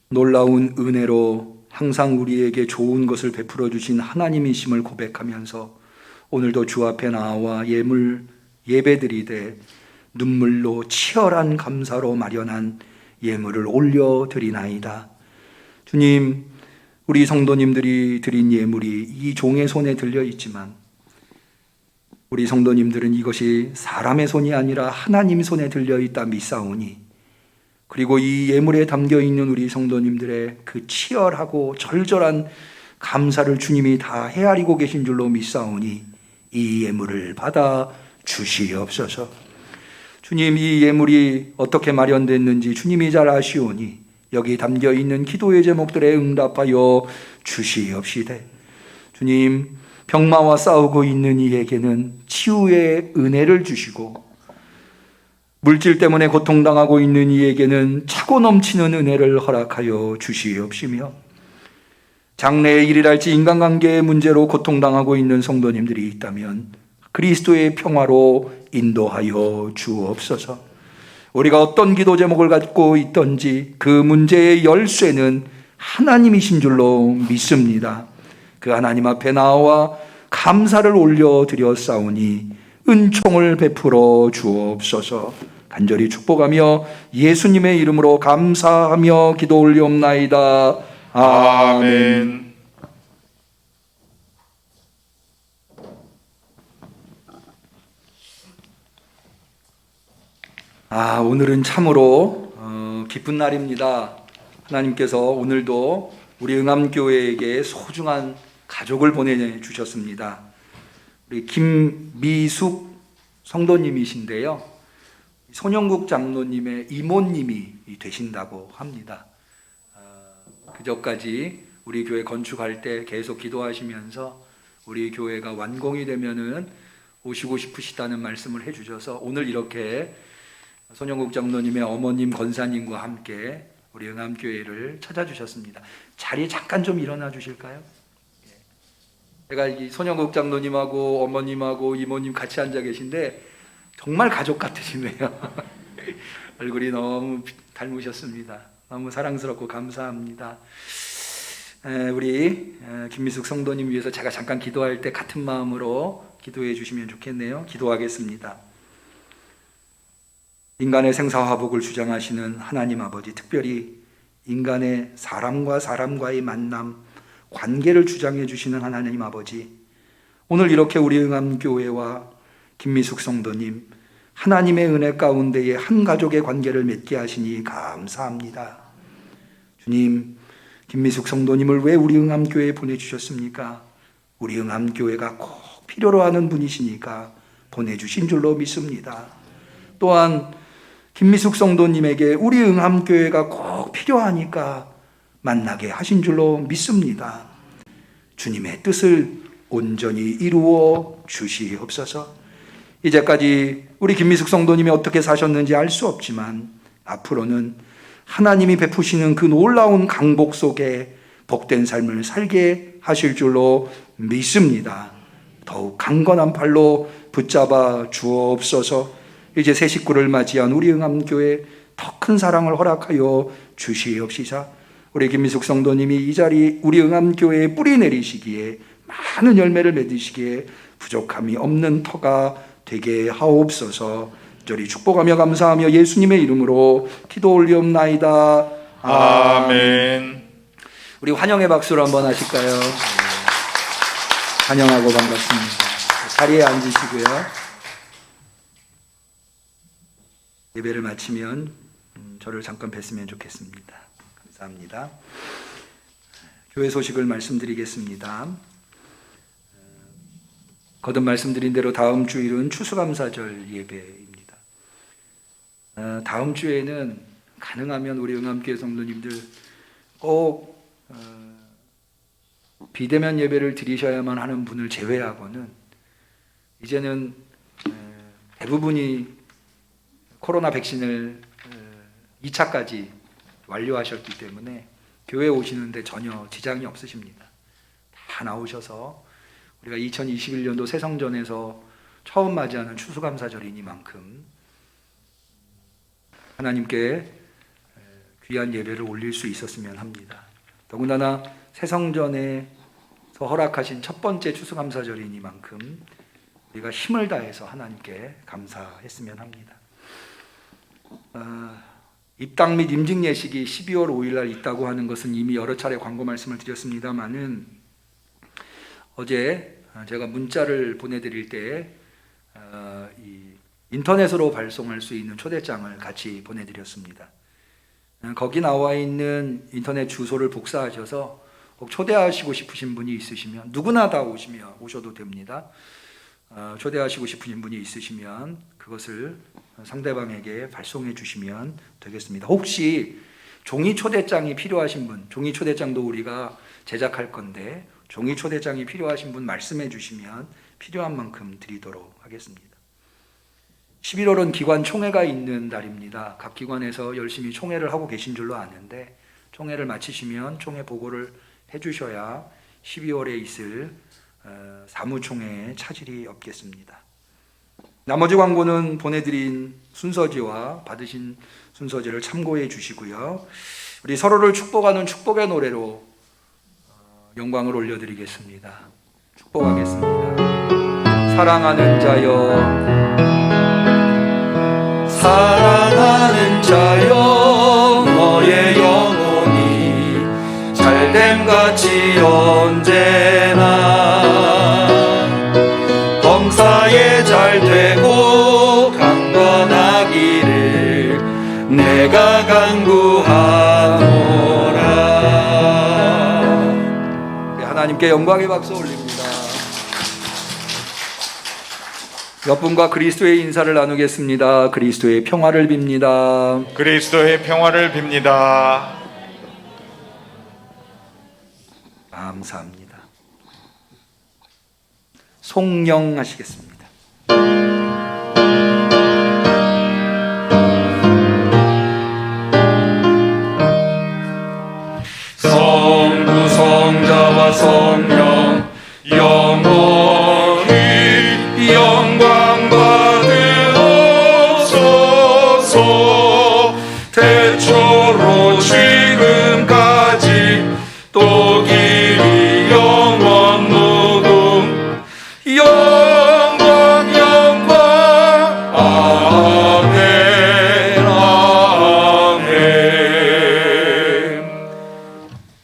놀라운 은혜로 항상 우리에게 좋은 것을 베풀어 주신 하나님이심을 고백하면서 오늘도 주 앞에 나와 예배드리되 눈물로 치열한 감사로 마련한 예물을 올려드리나이다. 주님, 우리 성도님들이 드린 예물이 이 종의 손에 들려 있지만 우리 성도님들은 이것이 사람의 손이 아니라 하나님 손에 들려 있다 믿사오니, 그리고 이 예물에 담겨 있는 우리 성도님들의 그 치열하고 절절한 감사를 주님이 다 헤아리고 계신 줄로 믿사오니 이 예물을 받아 주시옵소서. 주님, 이 예물이 어떻게 마련됐는지 주님이 잘 아시오니 여기 담겨 있는 기도의 제목들에 응답하여 주시옵시되, 주님, 병마와 싸우고 있는 이에게는 치유의 은혜를 주시고 물질 때문에 고통당하고 있는 이에게는 차고 넘치는 은혜를 허락하여 주시옵시며, 장래의 일이랄지 인간관계의 문제로 고통당하고 있는 성도님들이 있다면 그리스도의 평화로 인도하여 주옵소서. 우리가 어떤 기도 제목을 갖고 있든지 그 문제의 열쇠는 하나님이신 줄로 믿습니다. 그 하나님 앞에 나와 감사를 올려드렸사오니 은총을 베풀어 주옵소서. 간절히 축복하며 예수님의 이름으로 감사하며 기도 올리옵나이다. 아멘. 오늘은 참으로 기쁜 날입니다. 하나님께서 오늘도 우리 응암교회에게 소중한 가족을 보내주셨습니다. 우리 김미숙 성도님이신데요, 손영국 장로님의 이모님이 되신다고 합니다. 그저까지 우리 교회 건축할 때 계속 기도하시면서 우리 교회가 완공이 되면은 오시고 싶으시다는 말씀을 해주셔서 오늘 이렇게 손영국 장로님의 어머님 권사님과 함께 우리 응암교회를 찾아주셨습니다. 자리에 잠깐 좀 일어나 주실까요? 제가 이 손영국 장로님하고 어머님하고 이모님 같이 앉아 계신데 정말 가족 같으시네요. 얼굴이 너무 닮으셨습니다. 너무 사랑스럽고 감사합니다. 우리 김미숙 성도님 위해서 제가 잠깐 기도할 때 같은 마음으로 기도해 주시면 좋겠네요. 기도하겠습니다. 인간의 생사화복을 주장하시는 하나님 아버지, 특별히 인간의 사람과 사람과의 만남, 관계를 주장해 주시는 하나님 아버지, 오늘 이렇게 우리 응암교회와 김미숙 성도님, 하나님의 은혜 가운데에 한 가족의 관계를 맺게 하시니 감사합니다. 주님, 김미숙 성도님을 왜 우리 응암교회에 보내주셨습니까? 우리 응암교회가 꼭 필요로 하는 분이시니까 보내주신 줄로 믿습니다. 또한 김미숙 성도님에게 우리 응암교회가 꼭 필요하니까 만나게 하신 줄로 믿습니다. 주님의 뜻을 온전히 이루어 주시옵소서. 이제까지 우리 김미숙 성도님이 어떻게 사셨는지 알 수 없지만 앞으로는 하나님이 베푸시는 그 놀라운 강복 속에 복된 삶을 살게 하실 줄로 믿습니다. 더욱 강건한 팔로 붙잡아 주옵소서. 이제 새 식구를 맞이한 우리 응암교회 더 큰 사랑을 허락하여 주시옵시사. 우리 김미숙 성도님이 이 자리 우리 응암교회에 뿌리 내리시기에 많은 열매를 맺으시기에 부족함이 없는 터가 되게 하옵소서. 저리 축복하며 감사하며 예수님의 이름으로 기도 올리옵나이다. 아멘. 우리 환영의 박수를 한번 하실까요? 환영하고 반갑습니다. 자리에 앉으시고요. 예배를 마치면 저를 잠깐 뵀으면 좋겠습니다. 감사합니다. 교회 소식을 말씀드리겠습니다. 거듭 말씀드린 대로 다음 주일은 추수감사절 예배입니다. 다음 주에는 가능하면 우리 응암교회 성도님들 꼭 비대면 예배를 드리셔야만 하는 분을 제외하고는 이제는 대부분이 코로나 백신을 2차까지 완료하셨기 때문에 교회 오시는데 전혀 지장이 없으십니다. 다 나오셔서 우리가 2021년도 새성전에서 처음 맞이하는 추수감사절이니만큼 하나님께 귀한 예배를 올릴 수 있었으면 합니다. 더군다나 새성전에서 허락하신 첫 번째 추수감사절이니만큼 우리가 힘을 다해서 하나님께 감사했으면 합니다. 입당 및 임직 예식이 12월 5일 날 있다고 하는 것은 이미 여러 차례 광고 말씀을 드렸습니다마는 어제 제가 문자를 보내드릴 때 이 인터넷으로 발송할 수 있는 초대장을 같이 보내드렸습니다. 거기 나와 있는 인터넷 주소를 복사하셔서 꼭 초대하시고 싶으신 분이 있으시면 누구나 다 오셔도 됩니다. 초대하시고 싶으신 분이 있으시면 그것을 상대방에게 발송해 주시면 되겠습니다. 혹시 종이 초대장이 필요하신 분, 종이 초대장도 우리가 제작할 건데 종이 초대장이 필요하신 분 말씀해 주시면 필요한 만큼 드리도록 하겠습니다. 11월은 기관 총회가 있는 달입니다. 각 기관에서 열심히 총회를 하고 계신 줄로 아는데 총회를 마치시면 총회 보고를 해주셔야 12월에 있을 사무총회에 차질이 없겠습니다. 나머지 광고는 보내드린 순서지와 받으신 순서지를 참고해 주시고요. 우리 서로를 축복하는 축복의 노래로 영광을 올려드리겠습니다. 축복하겠습니다. 사랑하는 자여, 사랑하는 자여, 너의 영혼이 잘됨같이 언제나 범사에 잘되고 강건하기를 내가 간구하노라. 하나님께 영광의 박수 올립니다. 옆분과 그리스도의 인사를 나누겠습니다. 그리스도의 평화를 빕니다. 그리스도의 평화를 빕니다. 감사합니다. 송영 하시겠습니다. 성부 성자와 성령 영원히 영광 받으옵소서. 태초로 지금까지 또 길이 영원 무궁 영광 영광 아멘 아멘.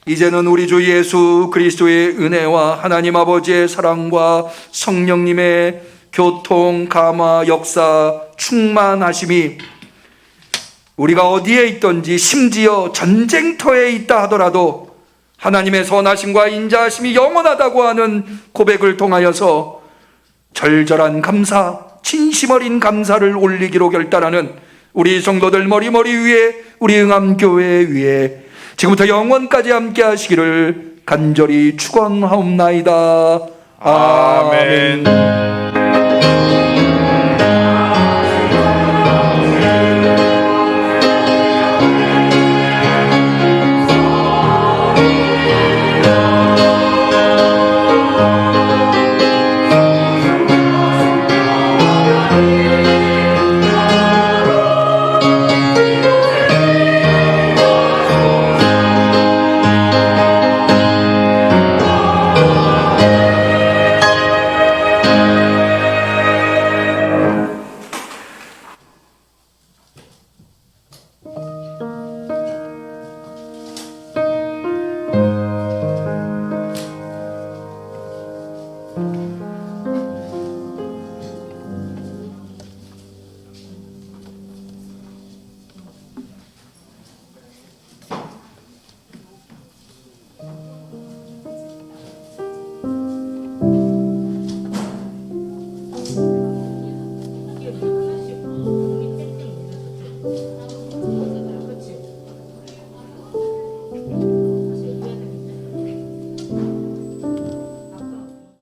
이제는 우리 주 예수 그리스도의 은혜와 하나님 아버지의 사랑과 성령님의 교통, 감화, 역사, 충만하심이 우리가 어디에 있든지 심지어 전쟁터에 있다 하더라도 하나님의 선하심과 인자하심이 영원하다고 하는 고백을 통하여서 절절한 감사, 진심 어린 감사를 올리기로 결단하는 우리 성도들 머리 위에, 우리 응암교회 위에 지금부터 영원까지 함께 하시기를 간절히 축원하옵나이다. 아멘.